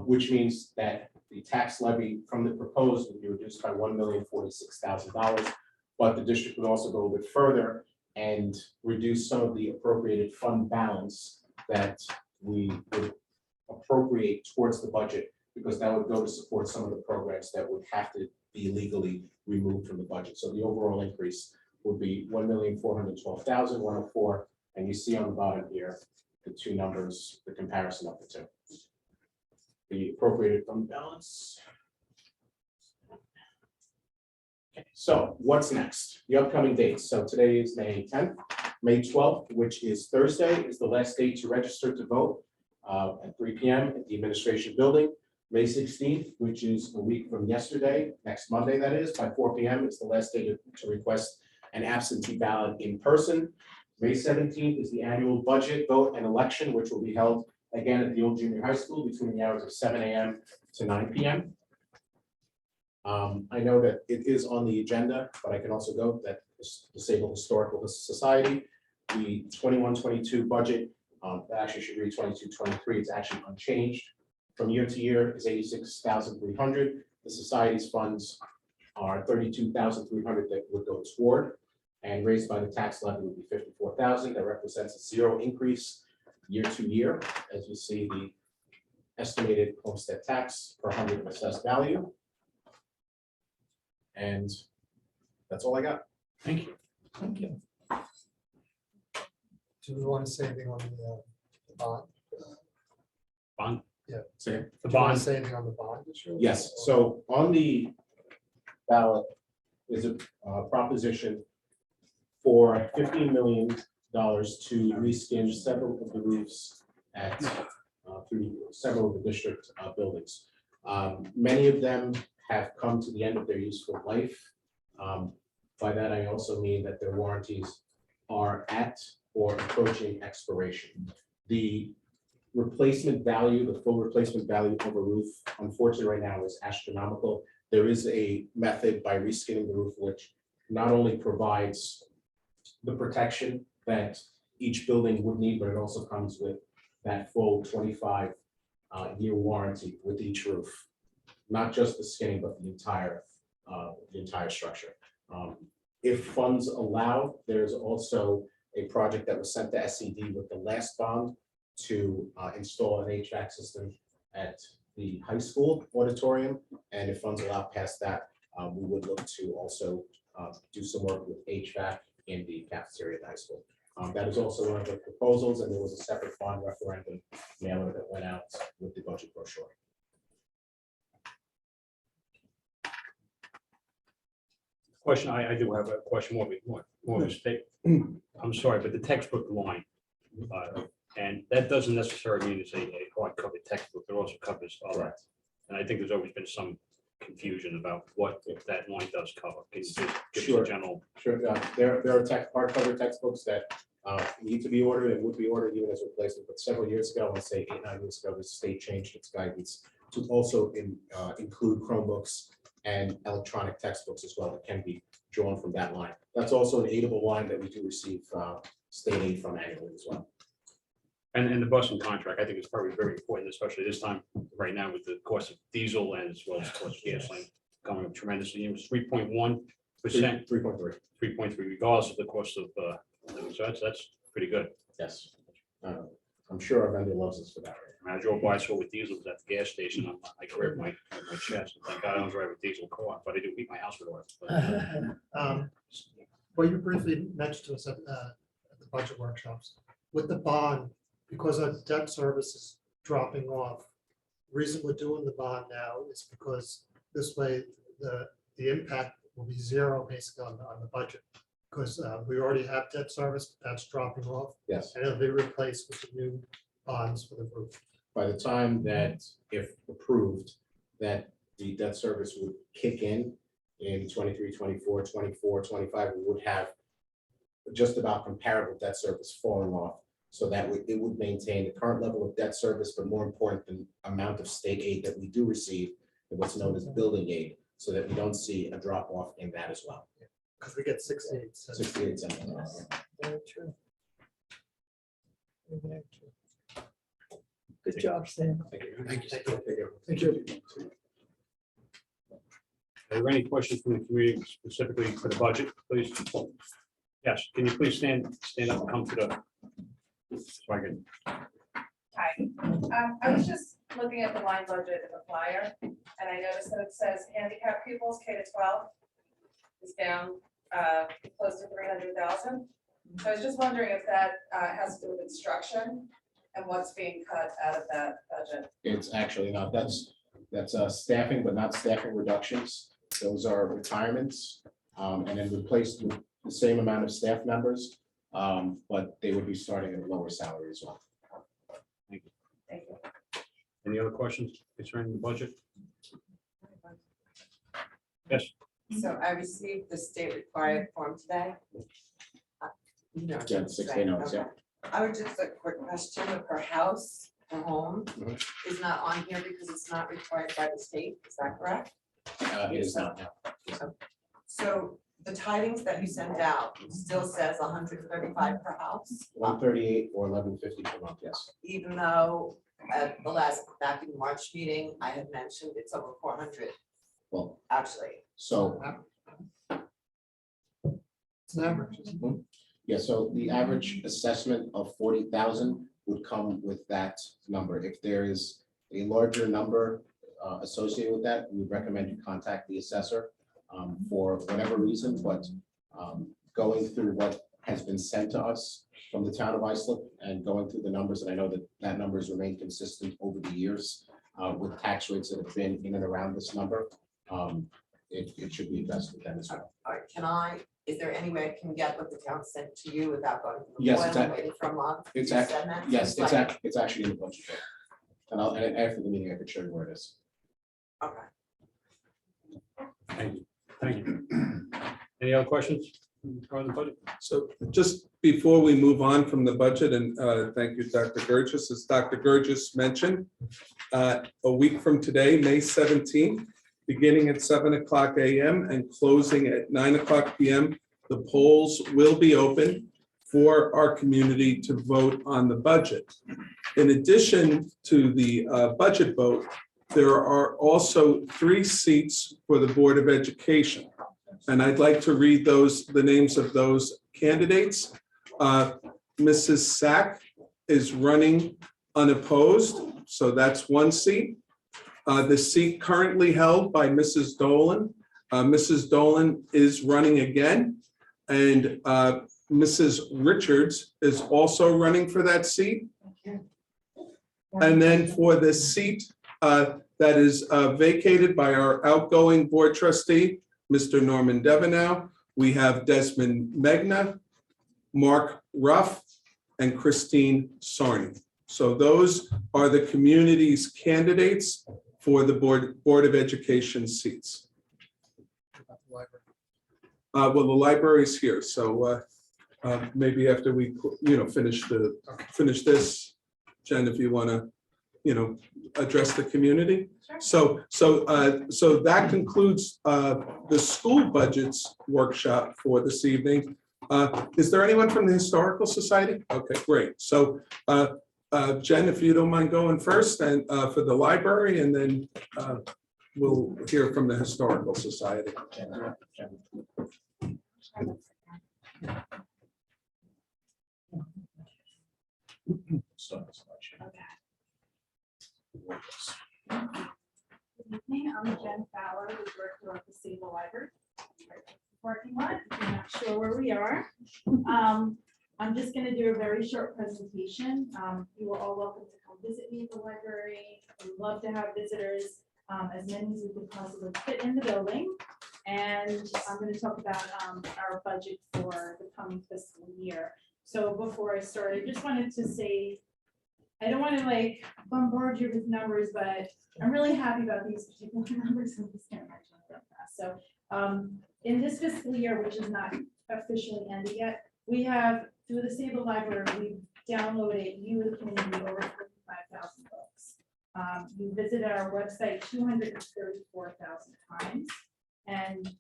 which means that the tax levy from the proposed would be reduced by $1,046,000. But the district would also go a bit further and reduce some of the appropriated fund balance that we would appropriate towards the budget, because that would go to support some of the programs that would have to be legally removed from the budget. So the overall increase would be $1,412,104. And you see on the bottom here, the two numbers, the comparison of the two. The appropriated fund balance. Okay, so what's next? The upcoming dates. So today is May 10th. May 12th, which is Thursday, is the last day to register to vote at 3 p.m. at the administration building. May 16th, which is a week from yesterday, next Monday that is, by 4 p.m. is the last day to request an absentee ballot in person. May 17th is the annual budget vote and election, which will be held again at the old junior high school between the hours of 7 a.m. to 9 p.m. I know that it is on the agenda, but I can also go that the Sayville Historical Society, the 21-22 budget, that actually should read 22-23. It's actually unchanged from year to year is $86,300. The society's funds are $32,300 that would go toward, and raised by the tax levy would be $54,000. That represents a 0 increase year to year, as you see the estimated homestead tax per 100 of assessed value. And that's all I got. Thank you. Thank you. Do we want to say anything on the bond? Bond, Say the Do you want bond, to say anything on the bond issue? yes. So on the ballot is a proposition for $15 million to reskin several of the roofs at through several of the district buildings. Many of them have come to the end of their useful life. By that, I also mean that their warranties are at or approaching expiration. The replacement value, the full replacement value of a roof, unfortunately right now is astronomical. There is a method by reskinning the roof, which not only provides the protection that each building would need, but it also comes with that full 25-year warranty with each roof. Not just the skinning, but the entire structure. If funds allow, there's also a project that was sent to SCD with the last bond to install an HVAC system at the high school auditorium. And if funds allow past that, we would look to also do some work with HVAC in the cafeteria at the high school. That is also one of the proposals, and there was a separate bond referendum mailer that went out with the budget brochure. question, I do have a question, more of a statement. I'm sorry, but the textbook line, and that doesn't necessarily mean it's a hardcover textbook, it also covers other And I think there's always been some confusion about what that line does cover. Can you just give us Sure. a general? Sure, there are hardcover textbooks that need to be ordered and would be ordered even as replacement, but several years ago, let's say 8, 9 years ago, the state changed its guidance to also include Chromebooks and electronic textbooks as well that can be drawn from that line. That's also an aidable line that we do receive state aid from annually as well. And the busing contract, I think is probably very important, especially this time, right now with the cost of diesel and as well as cost of gasoline coming up tremendously. It was 3.1%, 3.3. 3.3, regardless of the cost of, so that's pretty good. Yes. I'm sure our vendor loves us for that. I mean, I drove by, saw with diesels at the gas station, I grabbed my chest, thank God I don't drive a diesel car, but I do beat my house with oil. But, Well, you briefly mentioned to us at the budget workshops, with the bond, because our debt service is dropping off. Reason we're doing the bond now is because this way the impact will be zero basically on the budget. Because we already have debt service, but that's dropping off, Yes. and it'll be replaced with the new bonds for the roof. By the time that, if approved, that the debt service would kick in 23, 24, 24, 25, we would have just about comparable debt service falling off. So that it would maintain the current level of debt service, but more important, the amount of state aid that we do receive, and what's known as building aid, so that we don't see a drop off in that as well. Because we get 68 cents. 68 cents. Very true. Very true. Good job, Sam. Thank you. Thank you. Thank you. Are there any questions from the community specifically for the budget, please? Yes, can you please stand up and come to the, so I can, Hi, I was just looking at the line budget in the flyer, and I noticed that it says handicap pupils K to 12 is down close to 300,000. So I was just wondering if that has to do with instruction and what's being cut out of that budget. It's actually not, that's staffing, but not staffing reductions. Those are retirements, and then replaced with the same amount of staff members, but they would be starting at a lower salary as well. Thank you. any other questions concerning the budget? Yes, So I received the state required form today. No, Yeah, 6 notes, yeah. okay. I would just a quick question of her house, her home Mhm. is not on here because it's not required by the state, is that correct? It is not now. So the tidings that you sent out still says 135 per house, 138 or 1150 per month, yes. even though at the last, back in March meeting, I had mentioned it's over 400, Well, actually. so, It's an average. Isn't it? yeah, so the average assessment of 40,000 would come with that number. If there is a larger number associated with that, we would recommend you contact the assessor for whatever reason, but going through what has been sent to us from the town of Islip and going through the numbers, and I know that that number has remained consistent over the years with tax rates that have been in and around this number, it should be addressed with them as well. All right, is there any way I can get what the town sent to you without going to the Yes, board it's and at- waiting for a month? it's You at- send that? Yes, Seems like- it's actually in the budget. book. And after the meeting, I could show you where it is. Okay. thank you, thank you. Any other questions regarding the budget? So just before we move on from the budget, and thank you, Dr. Burgess, as Dr. Burgess mentioned, a week from today, May 17th, beginning at 7:00 a.m. and closing at 9:00 p.m., the polls will be open for our community to vote on the budget. In addition to the budget vote, there are also 3 seats for the Board of Education. And I'd like to read the names of those candidates. Mrs. Sack is running unopposed, so that's 1 seat. The seat currently held by Mrs. Dolan. Mrs. Dolan is running again, and Mrs. Richards is also running for that seat. And then for the seat that is vacated by our outgoing board trustee, Mr. Norman Devenow, we have Desmond Megna, Mark Ruff, and Christine Sarni. So those are the community's candidates for the Board of Education seats. About the library. Well, the library's here, so maybe after we, finish this, Jen, if you want to, address the community. Sure. So that concludes the school budgets workshop for this evening. Is there anyone from the Historical Society? Okay, great. So Jen, if you don't mind going first and for the library, and then we'll hear from the Historical Society. Good evening, I'm Jen Fowler, the director of the Sayville Library. Parking lot, if you're not sure where we are. I'm just gonna do a very short presentation. You are all welcome to come visit me at the library. We'd love to have visitors, as many as we could possibly fit in the building. And I'm gonna talk about our budget for the coming fiscal year. So before I start, I just wanted to say, I don't want to like bombard you with numbers, but I'm really happy about these particular numbers. I'm just gonna mention them fast. So in this fiscal year, which is not officially ended yet, we have, through the Sayville Library, we downloaded you the community over 45,000 books. You visited our website 234,000 times, and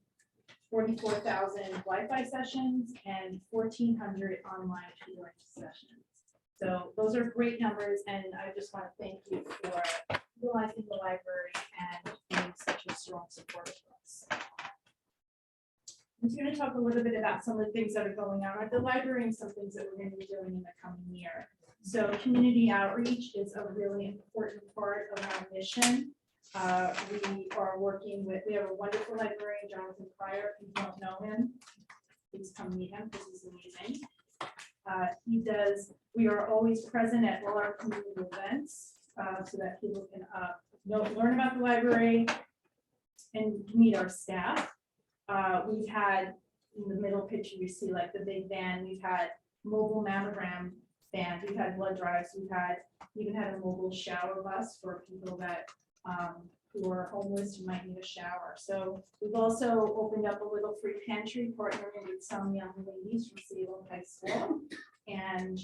44,000 Wi-Fi sessions and 1,400 online tutoring sessions. So those are great numbers, and I just want to thank you for utilizing the library and being such a strong supporter for us. I'm just going to talk a little bit about some of the things that are going on at the library and some things that we're going to be doing in the coming year. So community outreach is a really important part of our mission. We are working with, we have a wonderful librarian, Jonathan Pryor. If you don't know him, please come meet him because he's amazing. We are always present at all our community events so that people can learn about the library and meet our staff. We've had, in the middle picture, you see like the big van, we've had mobile mammogram van, we've had blood drives, we've had even had a mobile shower bus for people that who are homeless who might need a shower. So we've also opened up a little free pantry, partnering with some young ladies from Sayville High School. And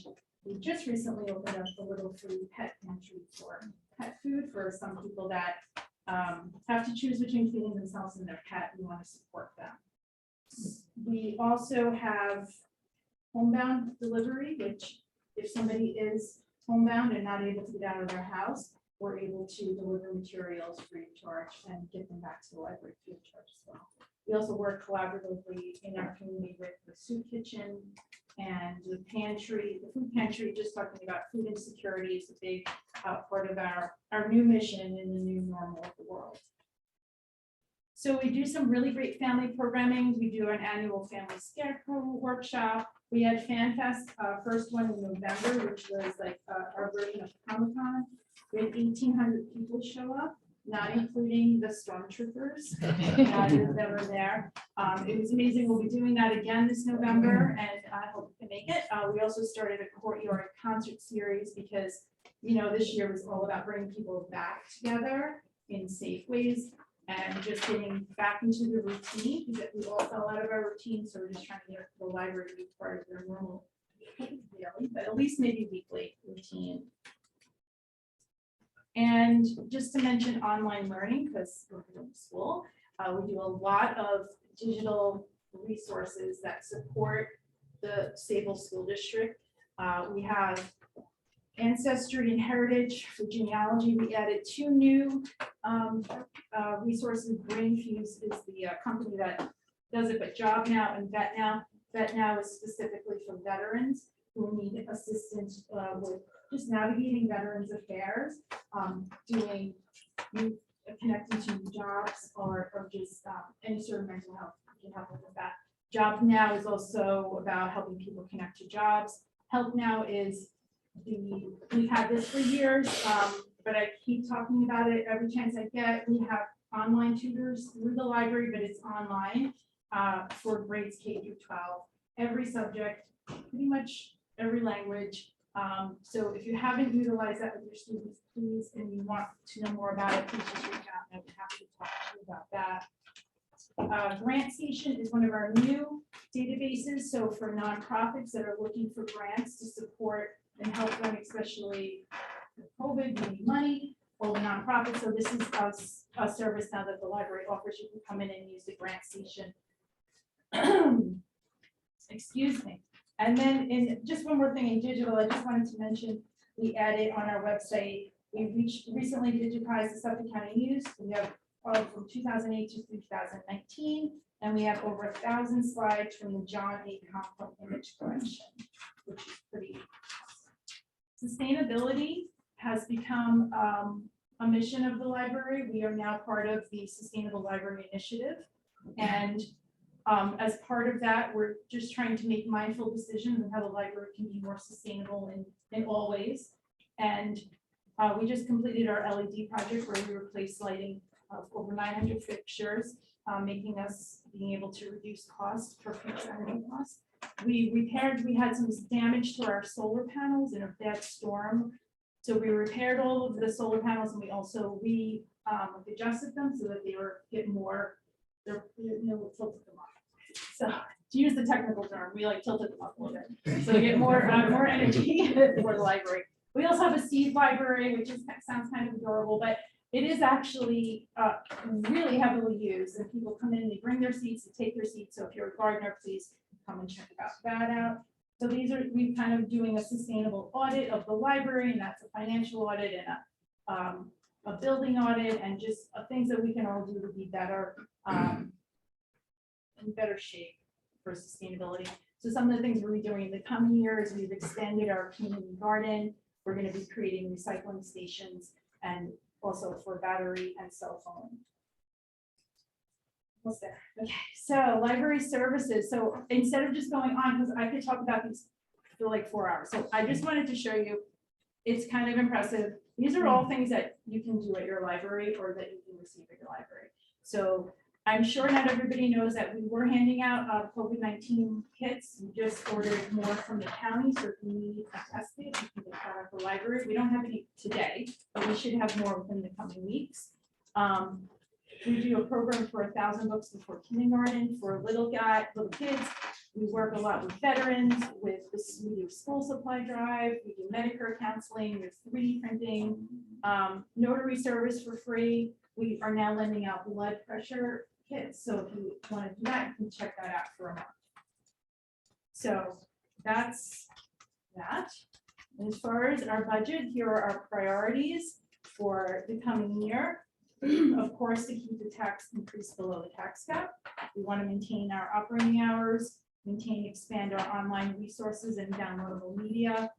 we just recently opened up a little free pet pantry for pet food for some people that have to choose between feeding themselves and their pet. We want to support them. We also have Homebound Delivery, which if somebody is homebound and not able to get out of their house, we're able to deliver materials free of charge and get them back to the library free of charge as well. We also work collaboratively in our community with the soup kitchen and the pantry, the food pantry, just talking about food insecurity is a big part of our new mission in the new normal of the world. So we do some really great family programming. We do an annual family scarecrow workshop. We had FanFest, first one in November, which was like our version of Comic-Con. We had 1,800 people show up, not including the stormtroopers that were there. It was amazing. We'll be doing that again this November, and I hope you can make it. We also started a courtyard concert series because, this year was all about bringing people back together in safe ways and just getting back into the routine, because we all fell out of our routine. So we're just trying to get the library to be part of their normal, daily, but at least maybe weekly routine. And just to mention online learning, because we're in school, we do a lot of digital resources that support the Sayville School District. We have Ancestry and Heritage for genealogy. We added 2 new resources. BrainFuse is the company that does it, but JobNow and VetNow. VetNow is specifically for veterans who need assistance with just navigating veterans affairs, connecting to jobs or just any sort of mental health can help with that. JobNow is also about helping people connect to jobs. HelpNow is we've had this for years, but I keep talking about it every chance I get. We have online tutors through the library, but it's online for grades K through 12. Every subject, pretty much every language. So if you haven't utilized that with your students, please, and you want to know more about it, please just reach out. I'd be happy to talk to you about that. Grant Station is one of our new databases. So for nonprofits that are looking for grants to support and help them, especially with COVID, needing money, or the nonprofits. So this is a service now that the library offers. You can come in and use the Grant Station. Excuse me. And then in just one more thing in digital, I just wanted to mention, we added on our website, we recently digitized the Suffolk County News. We have from 2008 to 2019, and we have over 1,000 slides from the John A. Conklin image collection, which is pretty awesome. Sustainability has become a mission of the library. We are now part of the Sustainable Library Initiative. And as part of that, we're just trying to make mindful decisions on how the library can be more sustainable in all ways. And we just completed our LED project where we replaced lighting of over 900 fixtures, making us being able to reduce costs for future energy costs. We had some damage to our solar panels in a bad storm. So we repaired all of the solar panels, and we also adjusted them so that they were getting more, we tilted them up. So to use the technical term, we tilted them up a little bit. So we get more energy for the library. We also have a seed library, which sounds kind of adorable, but it is actually really heavily used, and people come in, they bring their seeds, they take their seeds. So if you're a gardener, please come and check that out. So we're kind of doing a sustainable audit of the library, and that's a financial audit and a building audit, and just things that we can all do to be better, in better shape for sustainability. So some of the things we're doing in the coming years, we've extended our community garden. We're going to be creating recycling stations, and also for battery and cell phone. What's there? Okay, so library services. So instead of just going on, because I could talk about these for like 4 hours. So I just wanted to show you, it's kind of impressive. These are all things that you can do at your library or that you can receive at your library. So I'm sure not everybody knows that we were handing out COVID-19 kits. We just ordered more from the county. So if you need a test kit, you can get that at the library. We don't have any today, but we should have more within the coming weeks. We do a program for 1,000 books before kindergarten for little kids. We work a lot with veterans, we do school supply drive, we do Medicare counseling, there's 3D printing, notary service for free. We are now lending out blood pressure kits. So if you want to do that, you can check that out for a month. So that's that. And as far as our budget, here are our priorities for the coming year. Of course, to keep the tax increase below the tax cap. We want to maintain our operating hours, expand our online resources and downloadable media,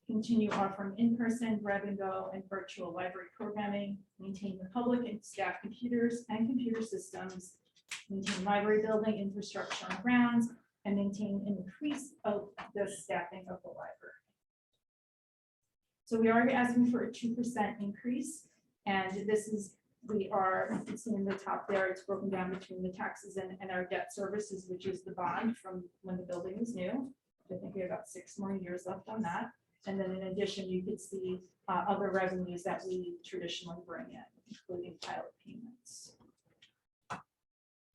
continue offering in-person, grab-and-go, and virtual library programming, maintain the public and staff computers and computer systems, maintain library building infrastructure on grounds, and maintain an increase of the staffing of the library. So we are asking for a 2% increase, and this is, we are, you see in the top there, it's broken down between the taxes and our debt services, which is the bond from when the building was new. I think we have about 6 more years left on that. And then in addition, you could see other revenues that we traditionally bring in, including pilot payments.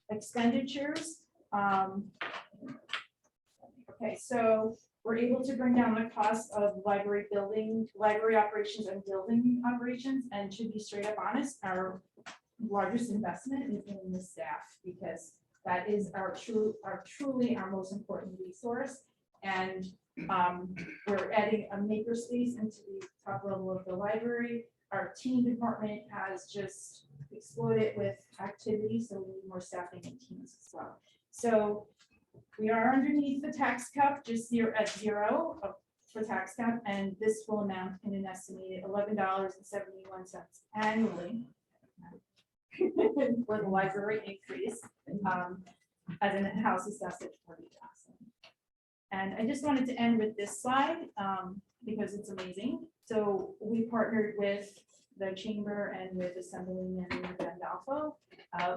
Expenditures. Okay, so we're able to bring down the cost of library building, library operations and building operations, and to be straight up honest, our largest investment is in the staff, because that is truly our most important resource. And we're adding a maker space into the top level of the library. Our team department has just exploded with activity, so we need more staffing and teams as well. So we are underneath the tax cap, just at zero for tax cap, and this will amount in an estimated $11.71 annually for the library increase, as in the house assessed at $40,000. And I just wanted to end with this slide because it's amazing. So we partnered with the chamber and with Assemblyman Gandolfo.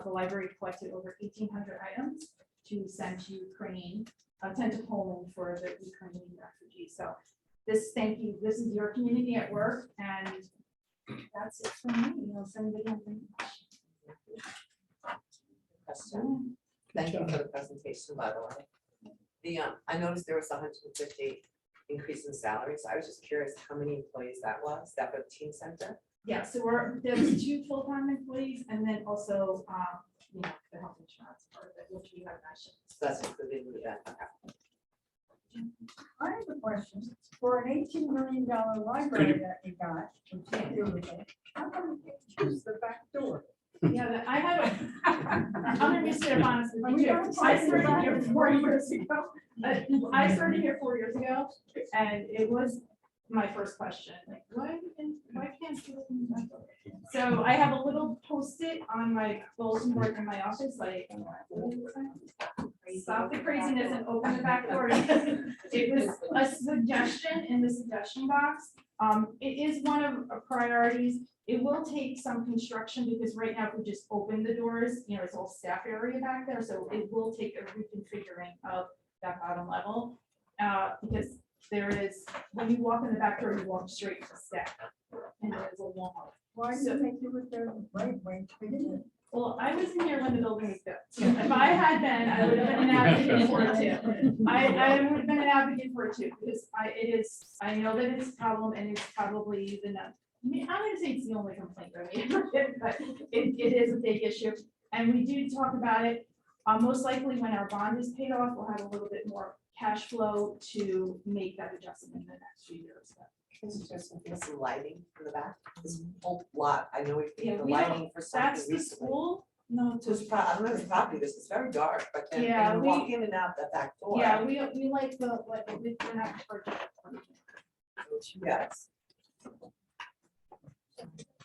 The library collected over 1,800 items to send to Ukraine, sent to Poland for the Ukrainian refugees. So thank you, this is your community at work, and that's it for me, you know, somebody has any Question. Thank you for the presentation, by the way. I noticed there was 150 increase in salaries. I was just curious how many employees that was, that for the teen center? Yeah, so there's 2 full-time employees, and then also, you know, the health insurance part of it, which we have mentioned. So that's included in that. Okay. I have a question. For an $18 million library that you got, from Sayville, how come you can't use the back door? Yeah, I have a, I'm gonna be straight up honest with Are you. we too. gonna I talk started about here it? 4 years ago. I started here 4 years ago, and it was my first question, like, why can't you open the back door? So I have a little Post-it on my bulletin board in my office, like, stop the craziness and open the back door. It was a suggestion in the suggestion box. It is one of our priorities. It will take some construction because right now if we just open the doors, you know, it's all staff area back there. So it will take a reconfiguring of that bottom level. Because there is, when you walk in the back door, you walk straight to staff. And there's a wall. Why do you think you were there right way to begin with? Well, I wasn't here when the building was built. If I had been, I would have been an advocate for it too. I would have been an advocate for it too, because I know that it's a problem and it's probably I mean, I'm gonna say it's the only complaint that we ever get, but it is a big issue. And we do talk about it. Most likely when our bond is paid off, we'll have a little bit more cash flow to make that adjustment in the next few years. Can you just give us some lighting for the back? This whole lot, I know we Yeah, paid the we don't- lighting for something That's the recently. school, no, So it's I don't know, the property, this is very dark, but then Yeah, when you walk in and out that back door. yeah, we like we're not. Yes.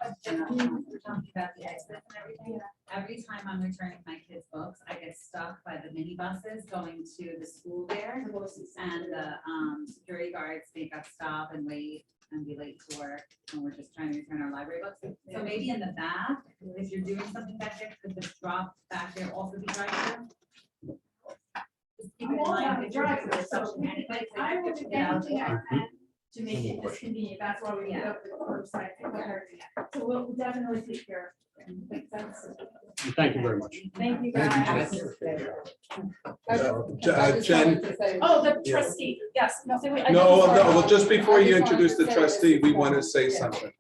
We're talking about the exits and everything. Every time I'm returning my kids' books, I get stuck by the minibuses going to the school there. And the security guards make us stop and wait and be late to work when we're just trying to return our library books. So maybe in the back, if you're doing something back there, could the drop back there also be drive-through? Just keep in mind, if you're doing something anyway, so you I have will to do get out everything I there. can to make it as convenient. That's why we put up the curbside pick up everything. So we'll definitely take care of it. Thank you very much. Thank you Thank you, guys. Jen, Oh, the trustee, yes. No, well, just before you introduce the trustee, we want to say something.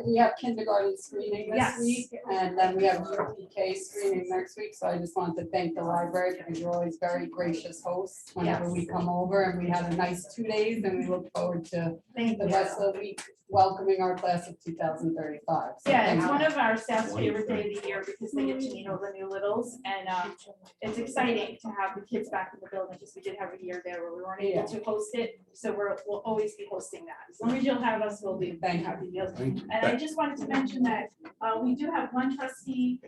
We have kindergarten screening Yes. this week, and then we have UPK screening next week, so I just want to thank the library, because you're always very gracious hosts whenever we come over, and we had a nice 2 days, and we look forward to Thank the you. rest of the week welcoming our class of 2035. So Yeah, thank it's you. one of our staff's favorite day of the year because they get to meet all the new littles, and it's exciting to have the kids back in the building, because we did have a year there where we weren't able to host it, so we'll always be hosting that. As long as you'll have us, we'll be happy to do it. And I just wanted to mention that we do have one trustee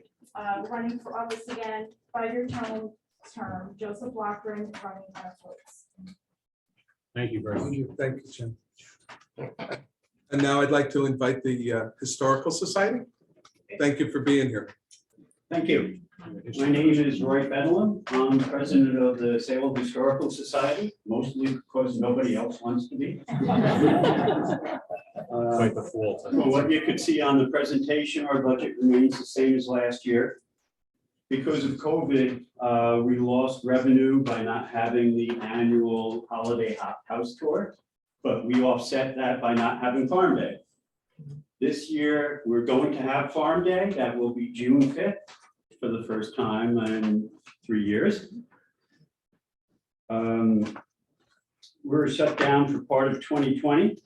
running for office again, 5-year term, Joseph Lockren running for us. Thank you very much. Thank you, Jen. And now I'd like to invite the Historical Society. Thank you for being here. Thank you. My name is Roy Bedlam. I'm president of the Sayville Historical Society, mostly because nobody else wants to be. Quite the fault. Well, what you could see on the presentation, our budget remains the same as last year. Because of COVID, we lost revenue by not having the annual holiday house tour, but we offset that by not having Farm Day. This year, we're going to have Farm Day. That will be June 5th for the first time in 3 years. We're shut down for part of 2020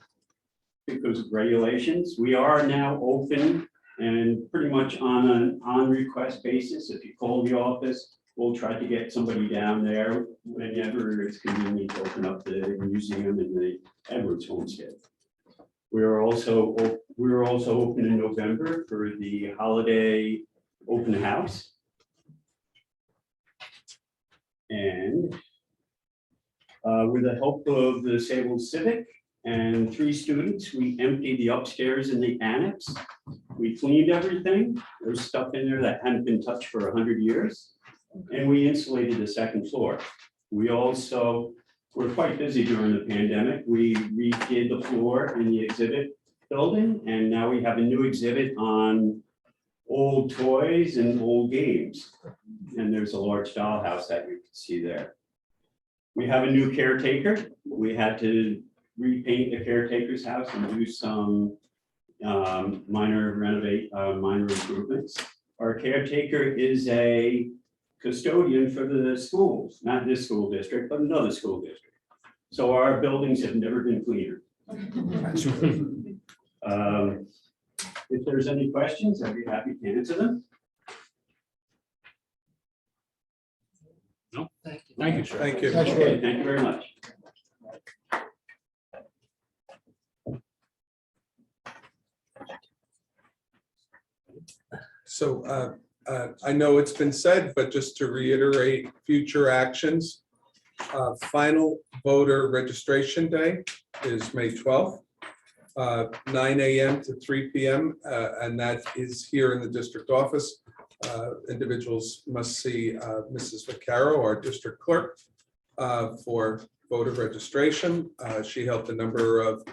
because of regulations. We are now open and pretty much on an on-request basis. If you call the office, we'll try to get somebody down there whenever it's convenient to open up the museum and the Edwards Homestead. We're also open in November for the holiday open house. And with the help of the Sayville Civic and 3 students, we emptied the upstairs in the annex. We cleaned everything. There's stuff in there that hadn't been touched for 100 years. And we insulated the 2nd floor. We also We're quite busy during the pandemic. We redid the floor in the exhibit building, and now we have a new exhibit on old toys and old games. And there's a large dollhouse that you can see there. We have a new caretaker. We had to repaint the caretaker's house and do some minor improvements. Our caretaker is a custodian for the schools, not this school district, but another school district. So our buildings have never been cleaner. If there's any questions, I'd be happy to answer them. Thank you. Thank you, sir. Thank you. Okay, thank you very much. So I know it's been said, but just to reiterate future actions. Final voter registration day is May 12th, 9 a.m. to 3 p.m. And that is here in the district office. Individuals must see Mrs. Vaccaro, our district clerk, for voter registration. She helped a number of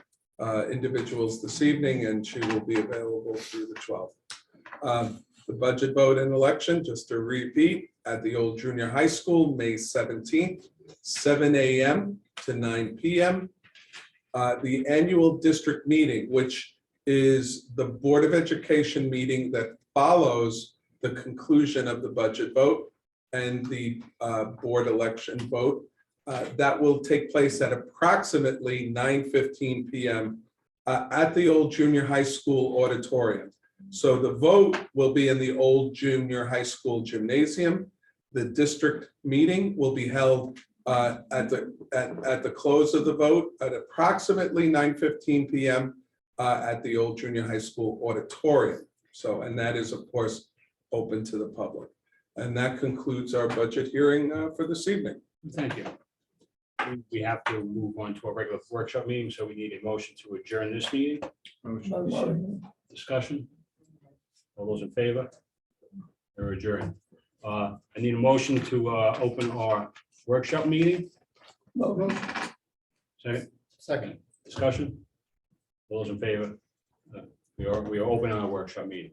individuals this evening, and she will be available through the 12th. The budget vote and election, just to repeat, at the old junior high school, May 17th, 7 a.m. to 9 p.m. The annual district meeting, which is the Board of Education meeting that follows the conclusion of the budget vote and the board election vote, that will take place at approximately 9:15 p.m. At the old junior high school auditorium. So the vote will be in the old junior high school gymnasium. The district meeting will be held at the close of the vote at approximately 9:15 p.m. At the old junior high school auditorium. So, and that is, of course, open to the public. And that concludes our budget hearing for this evening. Thank you. We have to move on to a regular workshop meeting, so we need a motion to adjourn this meeting. Motion. Discussion? All those in favor? Or adjourn? I need a motion to open our workshop meeting. Second? Second. Discussion? All those in favor? We are open on our workshop meeting.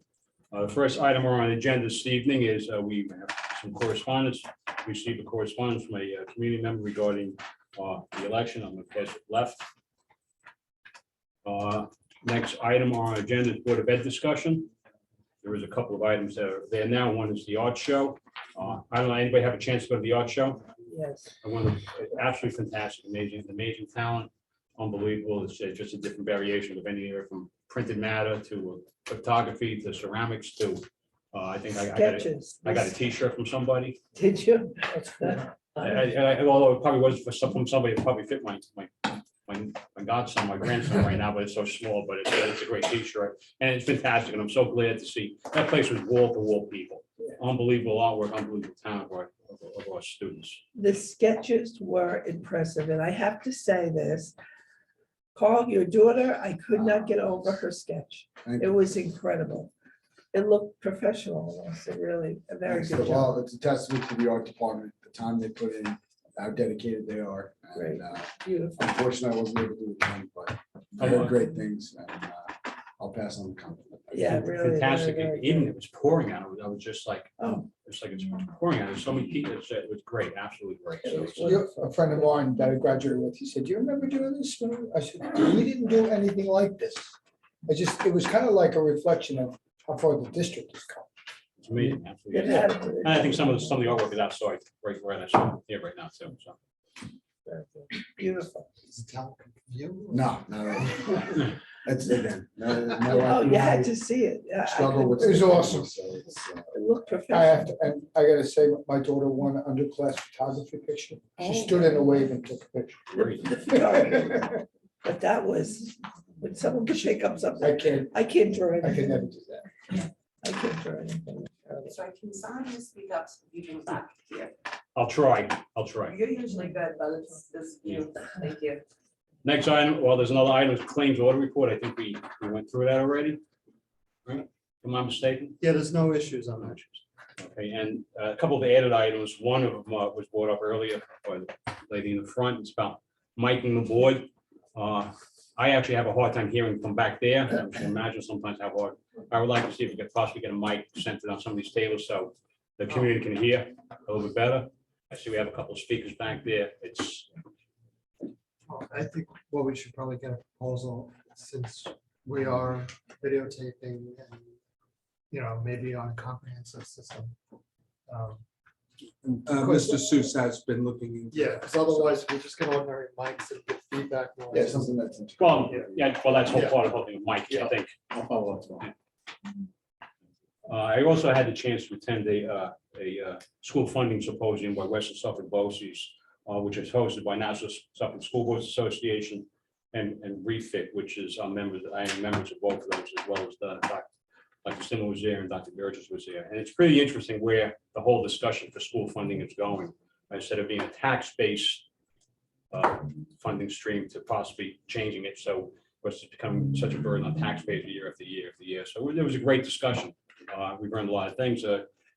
The first item on the agenda this evening is we have some correspondence. We received a correspondence from a community member regarding the election. I'm going to pass it left. Next item on our agenda is Board of Ed discussion. There is a couple of items that are there now. One is the art show. I don't know, anybody have a chance to go to the art show? Yes. I want to, absolutely fantastic, amazing talent, unbelievable. It's just a different variation of anywhere from printed matter to photography to ceramics to, I think I got a T-shirt from somebody. Did you? Although it probably was from somebody that probably fit my godson, my grandson right now, but it's so small, but it's a great T-shirt and it's fantastic. And I'm so glad to see that place was wall to wall people. Unbelievable artwork, unbelievable talent of our students. The sketches were impressive, and I have to say this. Carl, your daughter, I could not get over her sketch. It was incredible. It looked professional. It's really a very good job. Well, it's a testament to the art department, the time they put in, how dedicated they are. Great. And Beautiful. unfortunately, I wasn't able to attend, but I heard great things, and I'll pass on the compliment. Yeah, really. Fantastic. very, very Even good. if it was pouring out, I was just like, Oh. it's like it's pouring out. There's so many people. It was great, absolutely great. It was So, wonderful. A friend of mine that I graduated with, he said, "Do you remember doing this?" I said, "We didn't do anything like this." It was kind of like a reflection of how far the district has come. It's amazing, It absolutely. had- And I think some of the artwork is outside, right here right now too. So. Beautiful. No, no, that's it. Oh, you had to see it. Yeah, I Struggle with. couldn't- It was awesome. It looked I have professional. to, and I gotta say, my daughter won an underclass photography picture. She Oh. stood in a wave and took a picture. Great. But that was, when someone could shake up I something, can't, I can't draw I can anything. never do that. I can't draw anything. So can someone just speak up so you can back here? I'll try. You're usually good, but it's this, thank you. Next item, well, there's another item, is claims order report. I think we went through that already. Right? Am I mistaken? Yeah, there's no issues on that. Okay, and a couple of added items, one of them was brought up earlier by the lady in the front, it's about miking the board. I actually have a hard time hearing from back there, I can imagine sometimes how hard. I would like to see if we could possibly get a mic centered on some of these tables so the community can hear a little bit better. I see we have a couple of speakers back there, it's, I think what we should probably get a proposal, since we are videotaping and, maybe on a comprehensive system. Mr. Seuss has been looking into. Yeah, because otherwise we just get ordinary mics and get feedback. Yeah, something that's. well, yeah, well, that's whole part of helping with Mike, I think. I'll follow up tomorrow. I also had the chance to attend a school funding symposium by Western Suffolk BOCES, which is hosted by National Suffolk School Boards Association and REFIT, which is members, I am members of both of those, as well as Dr. Stimmer was there and Dr. Burgess was there. And it's pretty interesting where the whole discussion for school funding is going. Instead of being a tax-based funding stream to possibly changing it, so it's becoming such a burden on taxpayers year after year after year. So there was a great discussion. We learned a lot of things.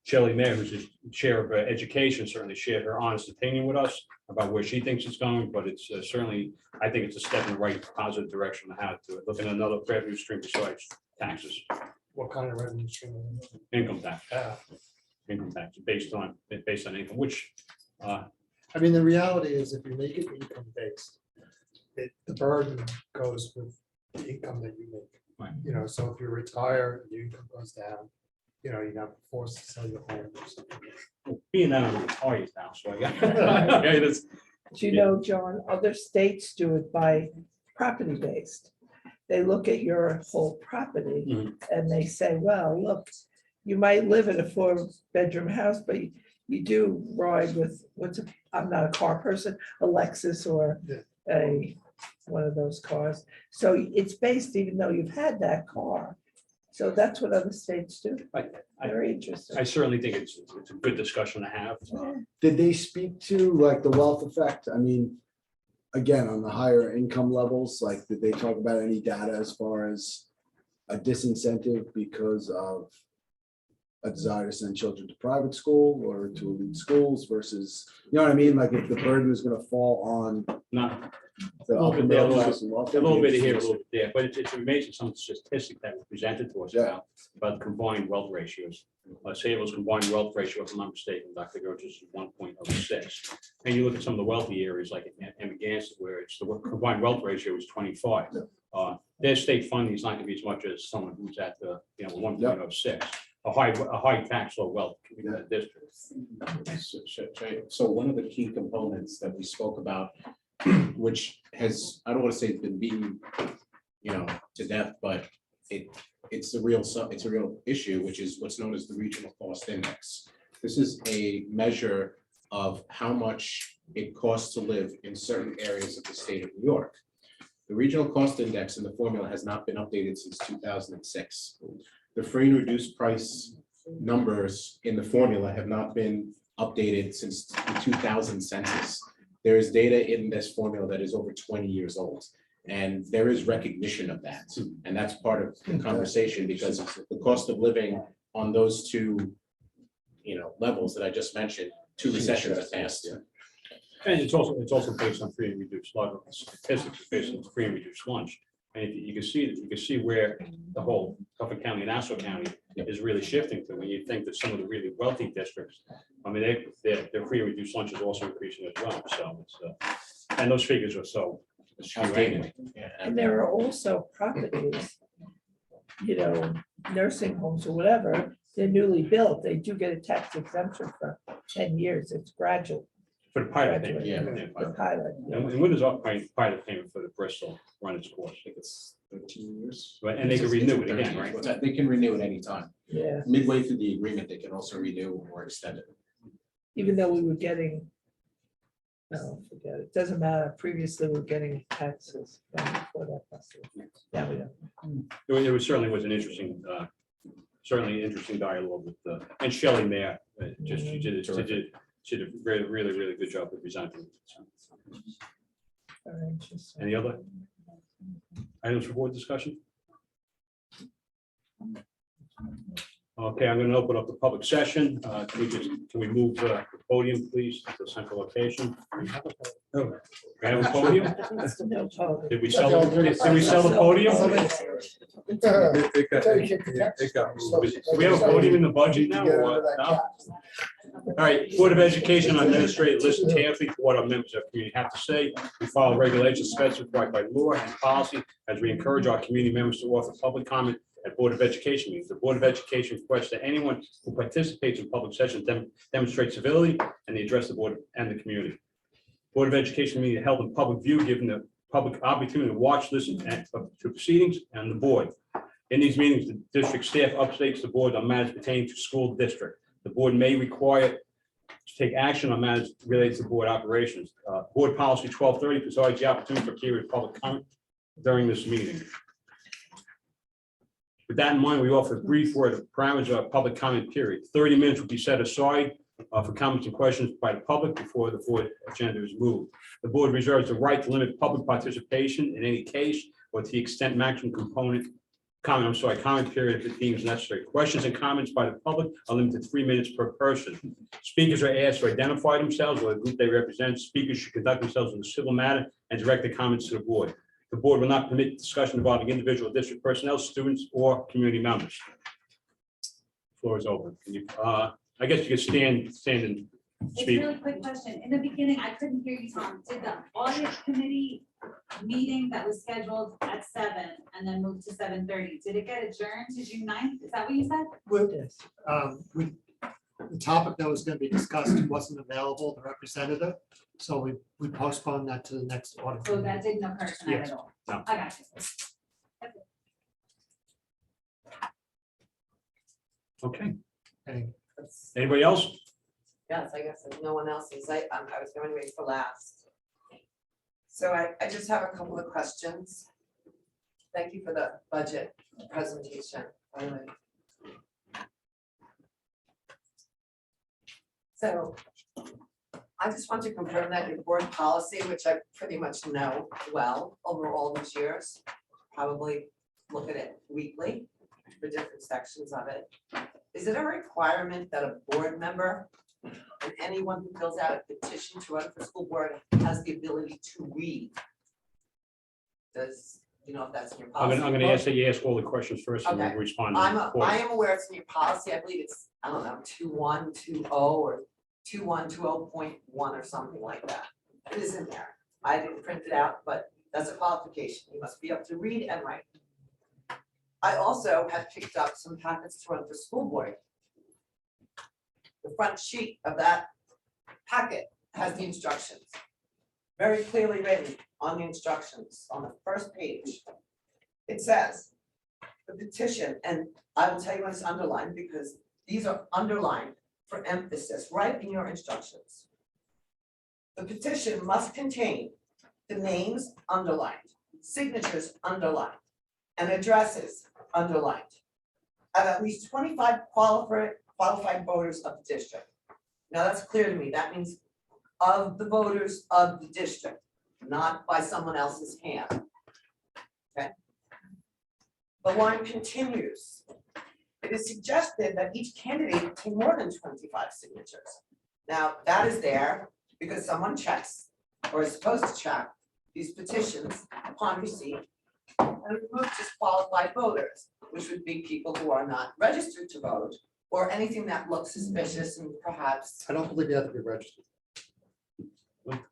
Shelley Mayer, who's the chair of education, certainly shared her honest opinion with us about where she thinks it's going, but it's certainly, I think it's a step in the right positive direction to have to look at another revenue stream besides taxes, What kind of revenue stream? income tax, based on income, which, I mean, the reality is if you make it income based, the burden goes with the income that you make. Right. So if you retire, your income goes down, you're not forced to sell your home or something. being that I'm retired now, so I got. Yeah, it is. Do you know, John, other states do it by property based. They look at your whole property and they say, well, look, you might live in a 4-bedroom house, but you do ride with, I'm not a car person, a Lexus or one of those cars. So it's based even though you've had that car. So that's what other states do. Very interesting. I certainly think it's a good discussion to have. Did they speak to like the wealth effect? I mean, again, on the higher income levels, like, did they talk about any data as far as a disincentive because of a desire to send children to private school or to elite schools versus, you know what I mean? Like if the burden is gonna fall on Not the a little upper bit there, middle class and wealthy. a little bit here, a little bit there, but it's amazing some statistic that was presented to us Yeah. about combined wealth ratios. Sayville's combined wealth ratio, if I'm not mistaken, Dr. Gorgeous is 1.06. And you look at some of the wealthy areas like in Amagansett, where it's the combined wealth ratio is 25. Their state funding is not gonna be as much as someone who's at the 1.06. A high tax low wealth district. So one of the key components that we spoke about, which has, I don't want to say it's been beaten, to death, but it's a real issue, which is what's known as the regional cost index. This is a measure of how much it costs to live in certain areas of the state of New York. The regional cost index and the formula has not been updated since 2006. The free and reduced price numbers in the formula have not been updated since the 2000 census. There is data in this formula that is over 20 years old, and there is recognition of that. And that's part of the conversation, because the cost of living on those two, levels that I just mentioned, 2 recessions have passed. And it's also based on free and reduced lunch, statistics is based on free and reduced lunch. And you can see where the whole Suffolk County and Nassau County is really shifting to, when you think that some of the really wealthy districts, I mean, their free and reduced lunch is also increasing as well, so it's, and those figures are so skewed anyway. And there are also properties, nursing homes or whatever, they're newly built, they do get a tax exemption for 10 years, it's gradual. For the pilot payment, The pilot. And when does our pilot payment for the Bristol run its course? I think it's 13 years. Right, and they can renew it again, right? They can renew at any time. Yeah, Midway through the agreement, they can also renew or extend it. even though we were getting, no, forget it, doesn't matter, previously we were getting taxes before that. Yeah, we don't. It certainly was an interesting, dialogue with, and Shelley Mayer, she did a really good job of presenting. Very interesting. Any other items for board discussion? Okay, I'm gonna open up the public session. Can we move the podium, please, to the central location? Oh, we have a podium? No problem. Did we sell the podium? It got moved. Do we have a podium in the budget now or what? No? All right, Board of Education Administrator, listen carefully to what our members of the community have to say. We follow regulations specified by law and policy as we encourage our community members to offer public comment at Board of Education meetings. The Board of Education requests that anyone who participates in public sessions demonstrate civility and they address the board and the community. Board of Education meeting held in public view, giving the public opportunity to watch, listen to proceedings and the board. In these meetings, the district staff updates the board on matters pertaining to school district. The board may require to take action on matters related to board operations. Board policy 1230 provides the opportunity for period public comment during this meeting. With that in mind, we offer a brief word of parameters of public comment period. 30 minutes will be set aside for comments and questions by the public before the board agenda is moved. The board reserves the right to limit public participation in any case or to the extent maximum comment period if it deems necessary. Questions and comments by the public are limited to 3 minutes per person. Speakers are asked to identify themselves or the group they represent. Speakers should conduct themselves in a civil manner and direct the comments to the board. The board will not permit discussion involving individual district personnel, students, or community members. Floor is open. Can you, I guess you can stand and It's a speak. really quick question. In the beginning, I couldn't hear you, Tom. Did the audit committee meeting that was scheduled at 7 and then moved to 7:30, did it get adjourned to June 9th? Is that what you said? Yes. The topic that was going to be discussed wasn't available, the representative, so we postponed that to the next audit. So that didn't occur tonight Yes. at all? No. I got you. Okay. Okay. Anybody else? Yes, I guess if no one else is, I was going to wait for last. So I just have a couple of questions. Thank you for the budget presentation, by the way. So I just want to confirm that your board policy, which I pretty much know well over all these years, probably look at it weekly for different sections of it. Is it a requirement that a board member and anyone who fills out a petition to run for school board has the ability to read? Does, you know, if that's in your policy? I'm gonna ask that you ask all the questions first and we'll Okay. respond. I am aware it's in your policy. I believe it's, I don't know, 2120 or 2120.1 or something like that. It is in there. I didn't print it out, but that's a qualification. You must be able to read and write. I also have picked up some packets to run for school board. The front sheet of that packet has the instructions. Very clearly written on the instructions on the first page. It says, the petition, and I will tell you when it's underlined because these are underlined for emphasis, right in your instructions. The petition must contain the names underlined, signatures underlined, and addresses underlined of at least 25 qualified voters of the district. Now that's clear to me. That means of the voters of the district, not by someone else's hand. Okay. The line continues. It is suggested that each candidate obtain more than 25 signatures. Now, that is there because someone checks or is supposed to check these petitions upon receipt and remove disqualified voters, which would be people who are not registered to vote or anything that looks suspicious and perhaps. I don't believe you have to be registered.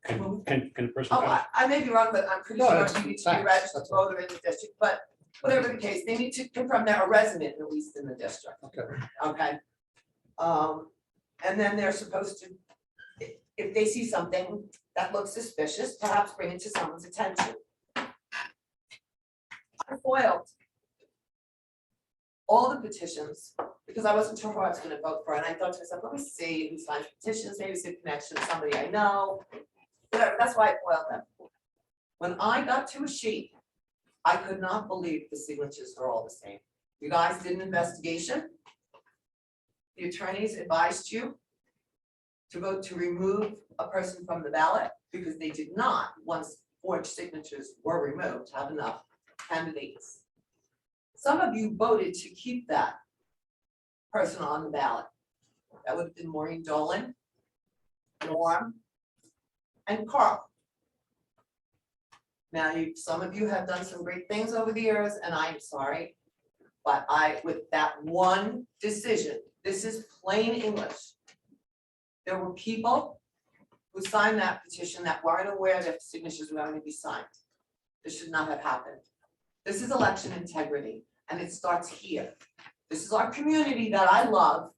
Can the person? Oh, I may be wrong, but I'm pretty No, sure that's you need to be facts, registered that's all. voter in the district, but whatever the case, they need to confirm they're a resident at least in the district. Okay. Okay. And then they're supposed to, if they see something that looks suspicious, perhaps bring it to someone's attention. I foiled all the petitions because I wasn't sure who I was gonna vote for, and I thought to myself, let me see who signed petitions, maybe it's a connection to somebody I know. Whatever, that's why I foiled them. When I got to a sheet, I could not believe the signatures were all the same. You guys did an investigation. The attorneys advised you to vote to remove a person from the ballot because they did not, once forged signatures were removed, have enough candidates. Some of you voted to keep that person on the ballot. That would have been Maureen Dolan, Norm, and Carl. Now, some of you have done some great things over the years, and I'm sorry, but with that one decision, this is plain English. There were people who signed that petition that weren't aware their signatures were going to be signed. This should not have happened. This is election integrity, and it starts here. This is our community that I love,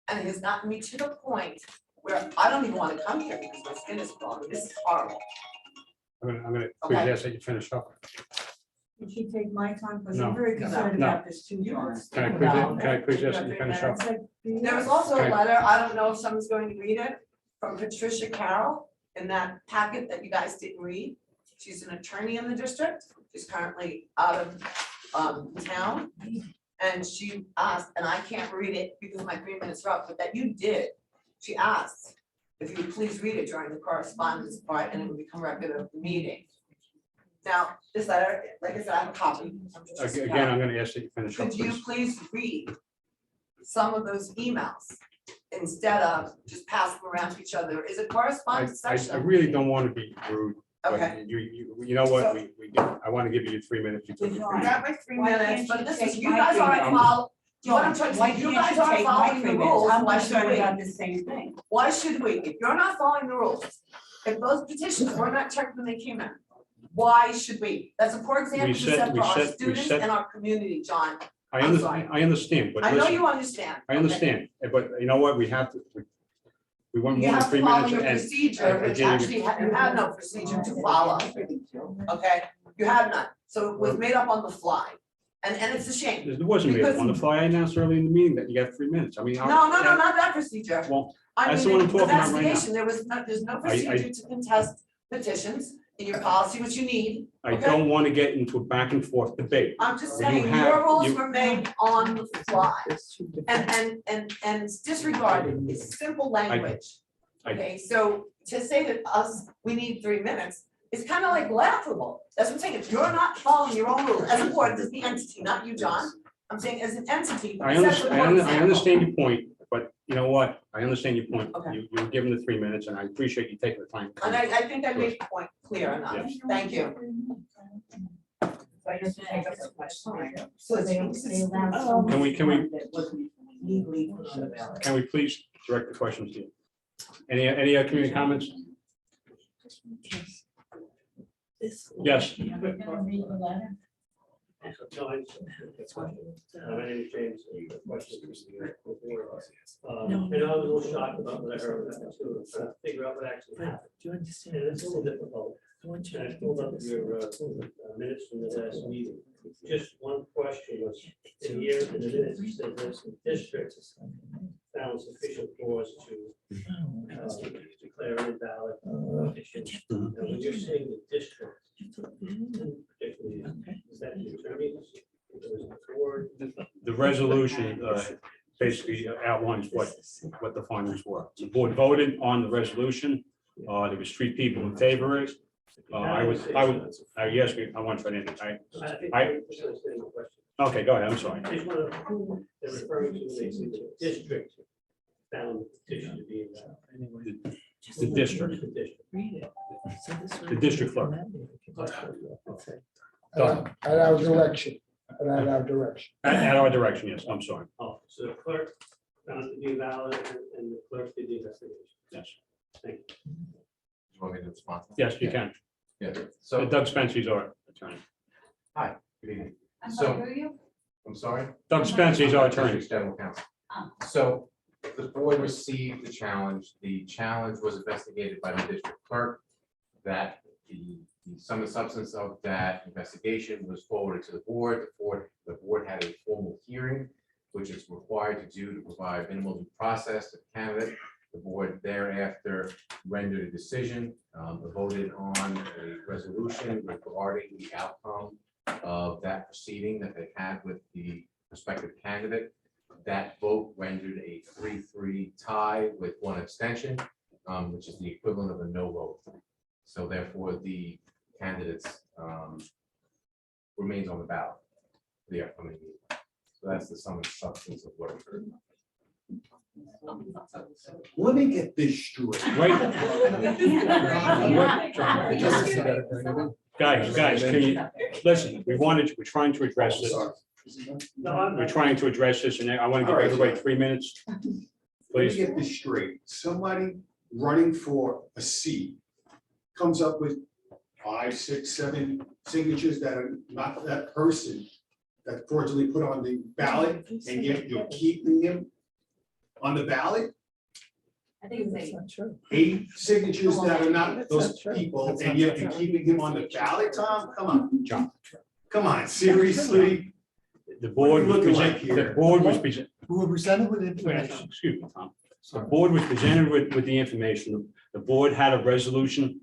and it has gotten me to the point where I don't even want to come here because my skin is crawling. This is horrible. I'm gonna please Okay. ask that you finish up. Did she take my time? Because No. I'm very concerned No. about this too, John. Can I please ask that you finish up? There was also a Okay. letter, I don't know if someone's going to read it, from Patricia Carroll in that packet that you guys didn't read. She's an attorney in the district. She's currently out of town. And she asked, and I can't read it because my 3 minutes are up, but that you did. She asked if you would please read it during the correspondence part and it would become record of the meeting. Now, this letter, like I said, I have a copy. from Patricia Again, Carroll. I'm gonna ask that you finish up, Could you please. please read some of those emails instead of just passing around to each other? Is it correspondence I section? really don't want to be rude, but Okay. you know what, I want to give you 3 minutes. You took your 3 I minutes. got my 3 Why minutes, can't but you this take is, you my guys aren't freedom? following, what I'm trying to Why say, you can't guys aren't take my following the 3 minutes? rules, I'm why concerned should we? about the same thing. Why should we? If you're not following the rules, if those petitions were not checked when they came in, why should we? That's a poor example to set for our students and our community, John. I'm sorry. I understand, but I know listen, you understand. I okay? understand, but you know what, we have to, we want You more than have 3 to follow minutes your and. procedure, which actually you had no procedure to follow. Okay, you had none, so it was made up on the fly, and it's a shame. It wasn't made up on the Because- fly. I announced early in the meeting that you got 3 minutes. I mean. No, not that procedure. Well, I that's mean, what I'm talking about right now. investigation, there's no procedure to contest petitions in your policy, which you need. I Okay. don't want to get into a back and forth debate. I'm just Well, you saying, have- your rules you- were made on the fly, There's two different- and it's disregarded, it's simple language. I- Okay, so to say that we need 3 minutes, is kind of like laughable. That's what I'm saying, if you're not following your own rules, as a board, as the entity, not you, John, I'm saying as an entity. I set the understand, board I example. understand your point, but you know what? I understand your point. Okay. You were given the 3 minutes and I appreciate you taking the time. And I think I made the point clear enough, Yes. thank you. I just take up so much time. So Can we- Legally put on the ballot. Can we please direct the questions to you? Any community comments? This- Yes. Are we gonna read the letter? No, I just have a question. My name is James. A question. No. And I was a little shocked about what I heard, trying to figure out what actually Right, happened. do you And understand? it's a little difficult. I want you And I to pulled do up this. your minutes from the last meeting. Just one question was, in here in the minutes, it said this district found sufficient cause to declare invalid petition. Now, when you're saying the district, particularly, is that the attorney? Is it the board? The resolution basically outlines what the findings were. The board voted on the resolution. There was 3 people in favor of it. I would, yes, I want to, I think I- I misunderstand the question. okay, go ahead, I'm sorry. I just want to, who they're referring to, they say the district found the petition to be invalid. The district, The district. Read it. So this way The district we can clerk. amend it. That's it. At our direction, at our direction. at our direction, yes, I'm sorry, Oh, so the clerk found it to be valid and the clerk did the investigation. yes. Thank you. You want me to respond? Yes, you can. Yeah, So so, Doug Spence's our attorney. hi, good evening. I'm So- sorry, who are you? I'm sorry? Doug Spence's our attorney. District General Counsel. Oh. So the board received the challenge. The challenge was investigated by the district clerk. That the sum and substance of that investigation was forwarded to the board. The board had a formal hearing, which it's required to do to provide minimal due process to the candidate. The board thereafter rendered a decision, voted on a resolution regarding the outcome of that proceeding that they had with the prospective candidate. That vote rendered a 3-3 tie with 1 abstention, which is the equivalent of a no vote. So therefore, the candidates remains on the ballot for the upcoming meeting. So So that's the sum and substance of what we're. Let me get this straight. Wait. Guys, can you, listen, we're trying to address this. We're trying to address this, and I want to give everybody 3 minutes. Let me Please. get this straight. Somebody running for a seat comes up with 5, 6, 7 signatures that are not that person that fraudulently put on the ballot, and yet you're keeping him on the ballot. I think That's it's not true. 8 signatures that are not That's those not true. people, That's and not yet true. you're keeping him on the ballot, Tom? Come on, John, come on, seriously? the board was What are you looking like presented, the here? board was presented, Who were presented with information. excuse me, Tom. The board was presented with the information. The board had a resolution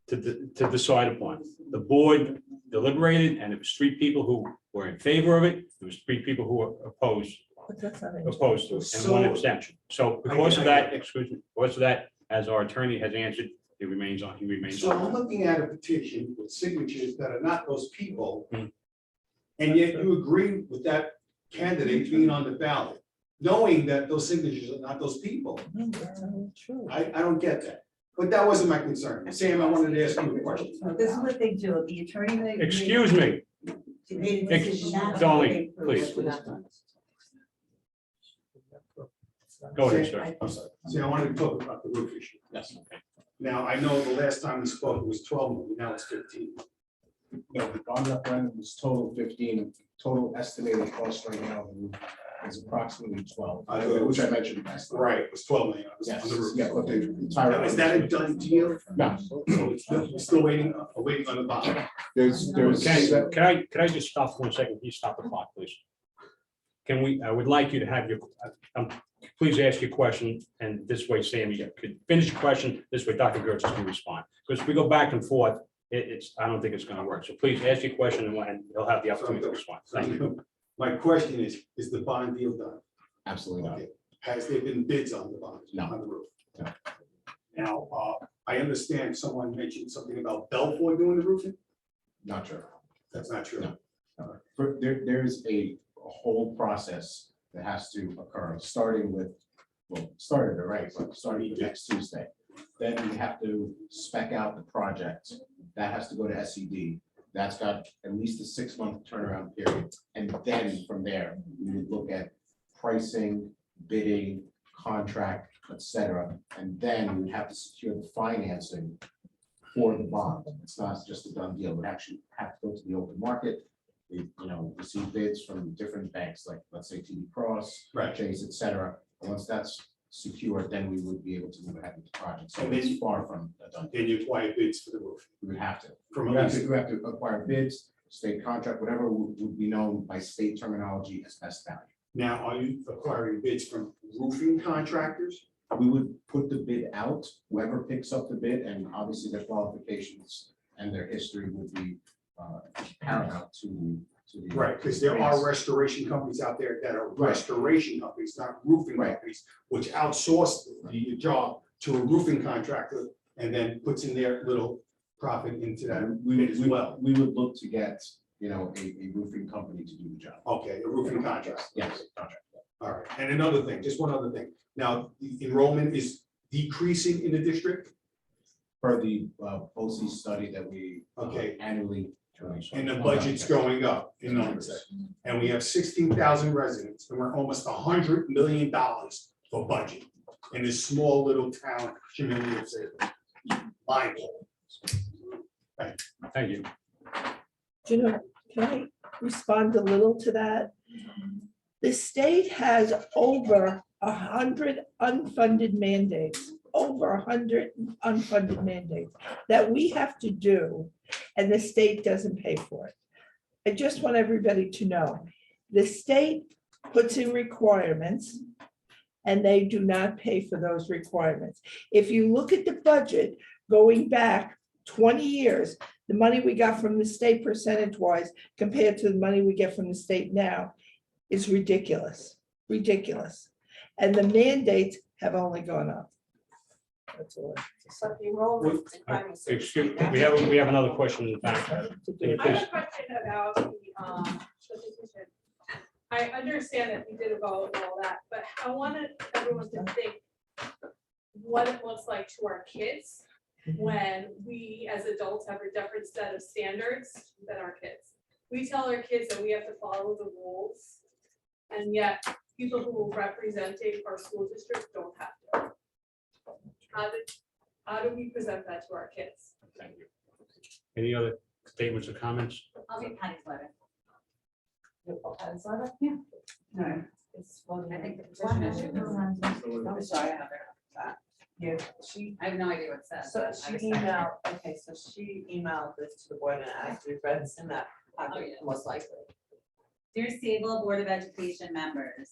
to decide upon. The board deliberated, and it was 3 people who were in favor of it. There was 3 people who were opposed But that's not. to it, and 1 abstention. So because of that, excuse me, because of that, as our attorney has answered, he remains on. So I'm looking at a petition with signatures that are not those people. Hmm. And yet you agree with that candidate being on the ballot, knowing that those signatures are not those people. No, that's not true. I don't get that. But that wasn't my concern. Sam, I wanted to ask you a question. This is what they do, the attorney. they- Excuse me, they made a decision, that's what Darling, they approved. please. Go ahead, sir. I'm sorry. See, I wanted to talk about the roof issue. Yes, okay. Now, I know the last time we spoke, it was 12 million, now it's 15. No, the bond referendum was total 15, total estimated cost right now is approximately 12, which I mentioned last time. Right, it was 12 million. Yes, On the roof. yeah, but the Now, entire. is that a done deal? No, So it's still waiting on the bond. there's, Can I just stop for 1 second? Can you stop the clock, please? Can we, I would like you to have your, please ask your question, and this way, Sam, you could finish your question, this way Dr. Gertz can respond. Because if we go back and forth, I don't think it's gonna work. So please ask your question, and he'll have the opportunity to respond. Thank you. My question is the bond deal done? absolutely not. Okay. Has there been bids on the bond? No. On the roof? No. Now, I understand someone mentioned something about Belfour doing the roofing. Not sure. That's not true. No. There's a whole process that has to occur, starting with, well, started already, but starting next Tuesday. Then we have to spec out the project. That has to go to SED. That's got at least a 6-month turnaround period. And then from there, we would look at pricing, bidding, contract, et cetera. And then we would have to secure the financing for the bond. It's not just a done deal. We actually have to go to the open market. We, receive bids from different banks, like let's say TD Cross, Right. Chase, et cetera. And once that's secured, then we would be able to move ahead with the project. So And then it's far from a done deal. Then you acquire bids for the roof. We would have to. From We a have lease. to acquire bids, state contract, whatever would be known by state terminology as best value. Now, are you acquiring bids from roofing contractors? We would put the bid out, whoever picks up the bid, and obviously their qualifications and their history would be paramount to the. Right, because there are restoration companies out there that are restoration companies, not roofing Right. companies, which outsource the job to a roofing contractor and then puts in their little profit into that bid as well. We would look to get, a roofing company to do the job. Okay, a roofing contract. Yes, contract. All right, and another thing, just one other thing. Now, the enrollment is decreasing in the district? Per the BOE study that we Okay. annually. And the budget's going up in numbers. And we have 16,000 residents, and we're almost $100 million for budget in this small little town community of Sayville. Mind-blowing. Thank you. Can I respond a little to that? The state has over 100 unfunded mandates, that we have to do, and the state doesn't pay for it. I just want everybody to know, the state puts in requirements and they do not pay for those requirements. If you look at the budget going back 20 years, the money we got from the state percentage-wise compared to the money we get from the state now is ridiculous, ridiculous. And the mandates have only gone up. That's all. So the enrollment in primary Excuse, we have another question in the back. Can you I have please- a question about the, I understand that we did a vote and all that, but I wanted everyone to think what it looks like to our kids when we as adults have a different set of standards than our kids. We tell our kids that we have to follow the rules, and yet people who are representing our school district don't have to. How do we present that to our kids? Thank you. Any other statements or comments? I'll get Patty's letter. Yeah. No. I think the petition should. I'm sorry, I have that. Yeah, I have no idea what it says. so but she I was sent it. emailed, okay, so she emailed this to the board and asked, we've read this in that Oh, packet, yeah. most likely. Dear Sayville Board of Education members,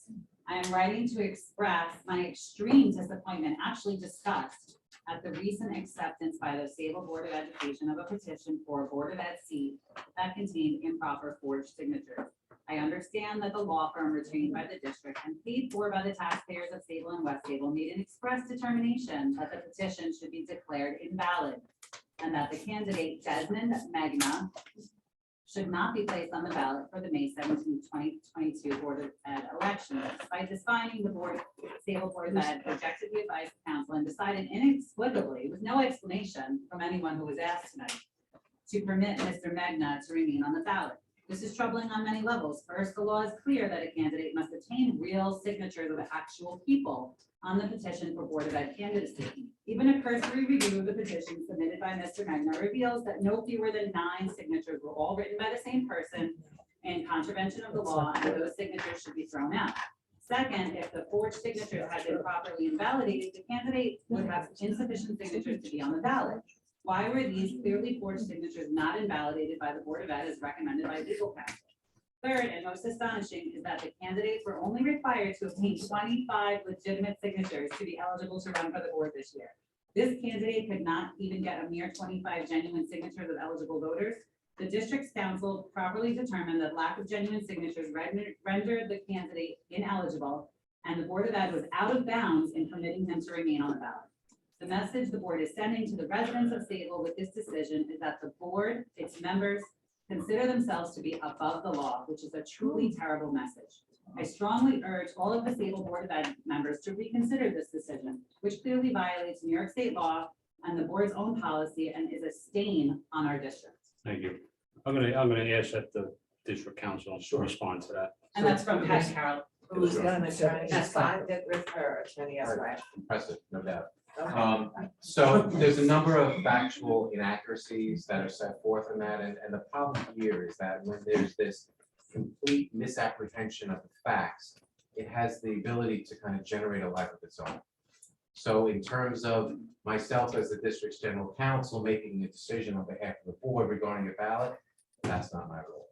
I am writing to express my extreme disappointment, actually disgust, at the recent acceptance by the Sayville Board of Education of a petition for a Board of Ed seat that contained improper forged signatures. I understand that the law firm retained by the district and paid for by the taxpayers of Sayville and West Sayville made an express determination that the petition should be declared invalid and that the candidate Desmond Magna should not be placed on the ballot for the May 17, 2022 Board of Ed election. Despite this finding, the Sayville Board of Ed rejected the advice of council and decided inexplicably, with no explanation from anyone who was asked tonight, to permit Mr. Magna to remain on the ballot. This is troubling on many levels. First, the law is clear that a candidate must obtain real signatures of actual people on the petition for Board of Ed candidacy. Even a cursory review of the petition submitted by Mr. Magna reveals that no fewer than 9 signatures were all written by the same person in contravention of the law, and those signatures should be thrown out. Second, if the forged signatures had been properly invalidated, the candidate would have insufficient signatures to be on the ballot. Why were these clearly forged signatures not invalidated by the Board of Ed as recommended by legal counsel? Third, and most astonishing, is that the candidates were only required to obtain 25 legitimate signatures to be eligible to run for the board this year. This candidate could not even get a mere 25 genuine signatures of eligible voters. The district's council properly determined that lack of genuine signatures rendered the candidate ineligible, and the Board of Ed was out of bounds in permitting him to remain on the ballot. The message the board is sending to the residents of Sayville with this decision is that the board, its members, consider themselves to be above the law, which is a truly terrible message. I strongly urge all of the Sayville Board of Ed members to reconsider this decision, which clearly violates New York State law and the board's own policy and is a stain on our district. Thank you. I'm gonna ask that the district council respond to that. And that's from Pat Carroll. Who's gonna try? That's She fine. signed it with her attorney, that's right. Impressive, no doubt. Okay. So there's a number of factual inaccuracies that are set forth in that, and the problem here is that when there's this complete misapprehension of the facts, it has the ability to kind of generate a life of its own. So in terms of myself as the district's general counsel making a decision on behalf of the board regarding a ballot, that's not my role.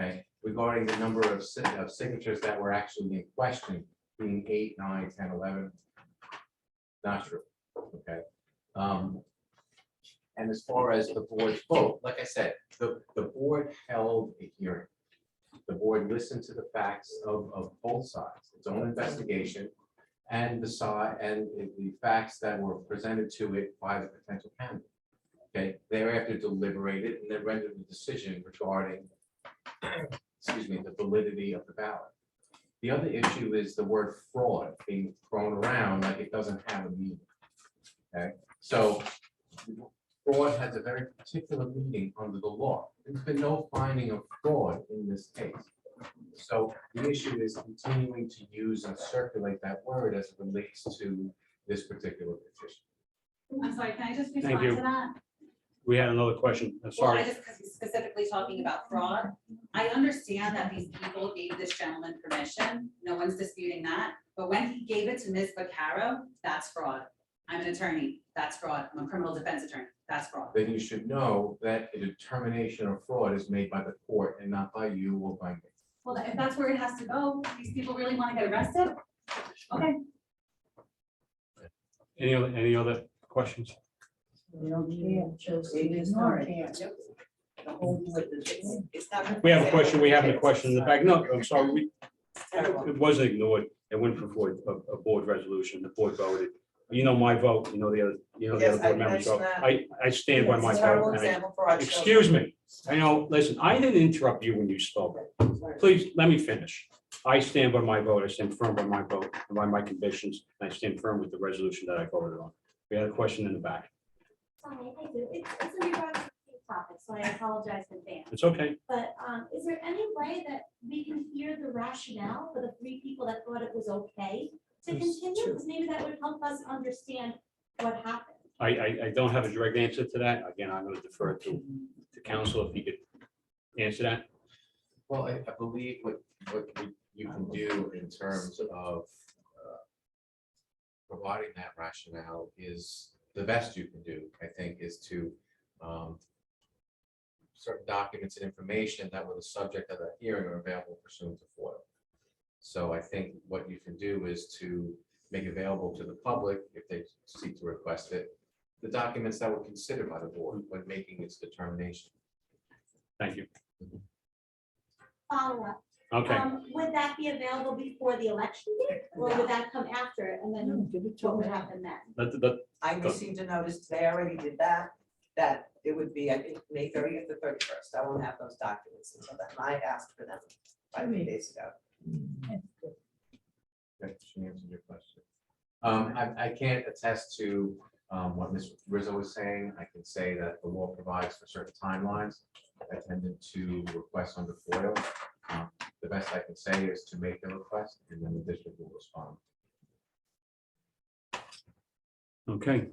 Okay, regarding the number of signatures that were actually in question, being 8, 9, 10, 11, not true. Okay. And as far as the board's vote, like I said, the board held a hearing. The board listened to the facts of both sides, its own investigation, and the facts that were presented to it by the potential candidate. Okay, thereafter deliberated and then rendered the decision regarding, excuse me, the validity of the ballot. The other issue is the word fraud being thrown around like it doesn't have a meaning. Okay, so fraud has a very particular meaning under the law. There's been no finding of fraud in this case. So the issue is continuing to use and circulate that word as it relates to this particular petition. I'm sorry, can I just Thank respond you. to that? We had another question. Well, Sorry. I just, because he's specifically talking about fraud, I understand that these people gave this gentleman permission, no one's disputing that, but when he gave it to Ms. Vaccaro, that's fraud. I'm an attorney, that's fraud, I'm a criminal defense attorney, that's fraud. Then you should know that a determination of fraud is made by the court and not by you or by me. Well, if that's where it has to go, these people really want to get arrested? Okay. Any other questions? We don't care, chose to ignore it. The whole board is- It's not. We have a question. We have a question in the back. No, I'm sorry. It wasn't ignored. It went before a board resolution. The board voted. You know my vote, you know the other Yes, I board members vote. mentioned that. I stand by my It's a terrible vote. and I- example for our Excuse me. I know, listen, I didn't interrupt you when you spoke. Please, let me finish. I stand by my vote. I stand firm by my vote, and by my convictions. And I stand firm with the resolution that I voted on. We had a question in the back. Sorry, I do. It's in regards to the topic, so I apologize in advance. It's okay. But is there any way that we can hear the rationale for the 3 people that thought it was okay to continue? Because maybe that would help us understand what happened. I don't have a direct answer to that. Again, I'm going to defer to council if he could answer that. Well, I believe what you can do in terms of providing that rationale is the best you can do, I think, is to certain documents and information that were the subject of the hearing are available pursuant to FOIL. So I think what you can do is to make available to the public, if they seek to request it, the documents that were considered by the board when making its determination. Thank you. Follow up. Okay. Would that be available before the election date, or would that come after it? And then what would happen then? I received a notice today, I already did that, that it would be, I think, May 30th to 31st. I won't have those documents until then. I asked for them 5 days ago. Okay, she answered your question. I can't attest to what Ms. Rizzo was saying. I can say that the law provides for certain timelines attendant to requests under FOIL. The best I can say is to make the request and then the district will respond. Okay.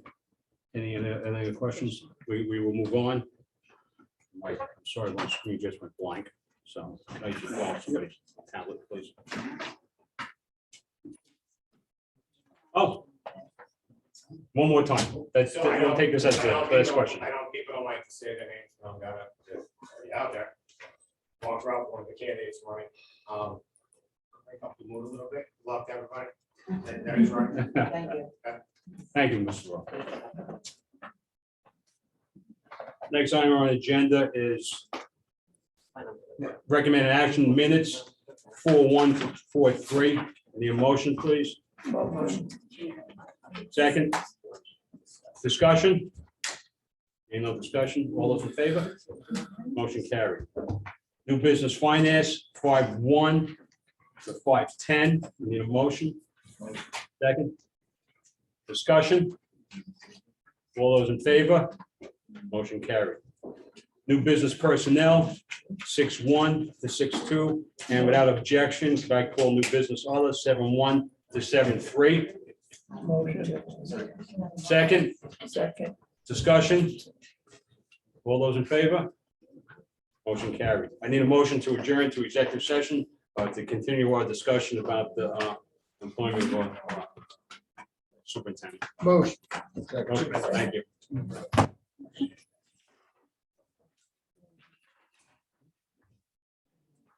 Any other questions? We will move on. I'm sorry, my screen just went blank. So I just lost somebody's tablet, please. Oh. One more time. That's, we'll take this as the last question. I know people don't like to say their names, but I'm gonna just be out there. Walk around one of the candidates running. Break up the mood a little bit. Love to everybody. That is right. Thank you. Thank you, Mr. Rowe. Next item on the agenda is recommended action minutes 4-1 to 4-3. Any motion, please? Second. Discussion? Any no discussion? All those in favor? Motion carried. New business finance 5-1 to 5-10. Need a motion? Second. Discussion? All those in favor? Motion carried. New business personnel 6-1 to 6-2. And without objection, could I call new business other 7-1 to 7-3? Motion. Second. Second. Discussion? All those in favor? Motion carried. I need a motion to adjourn to executive session to continue our discussion about the employment of our superintendent. Motion. Okay, thank you.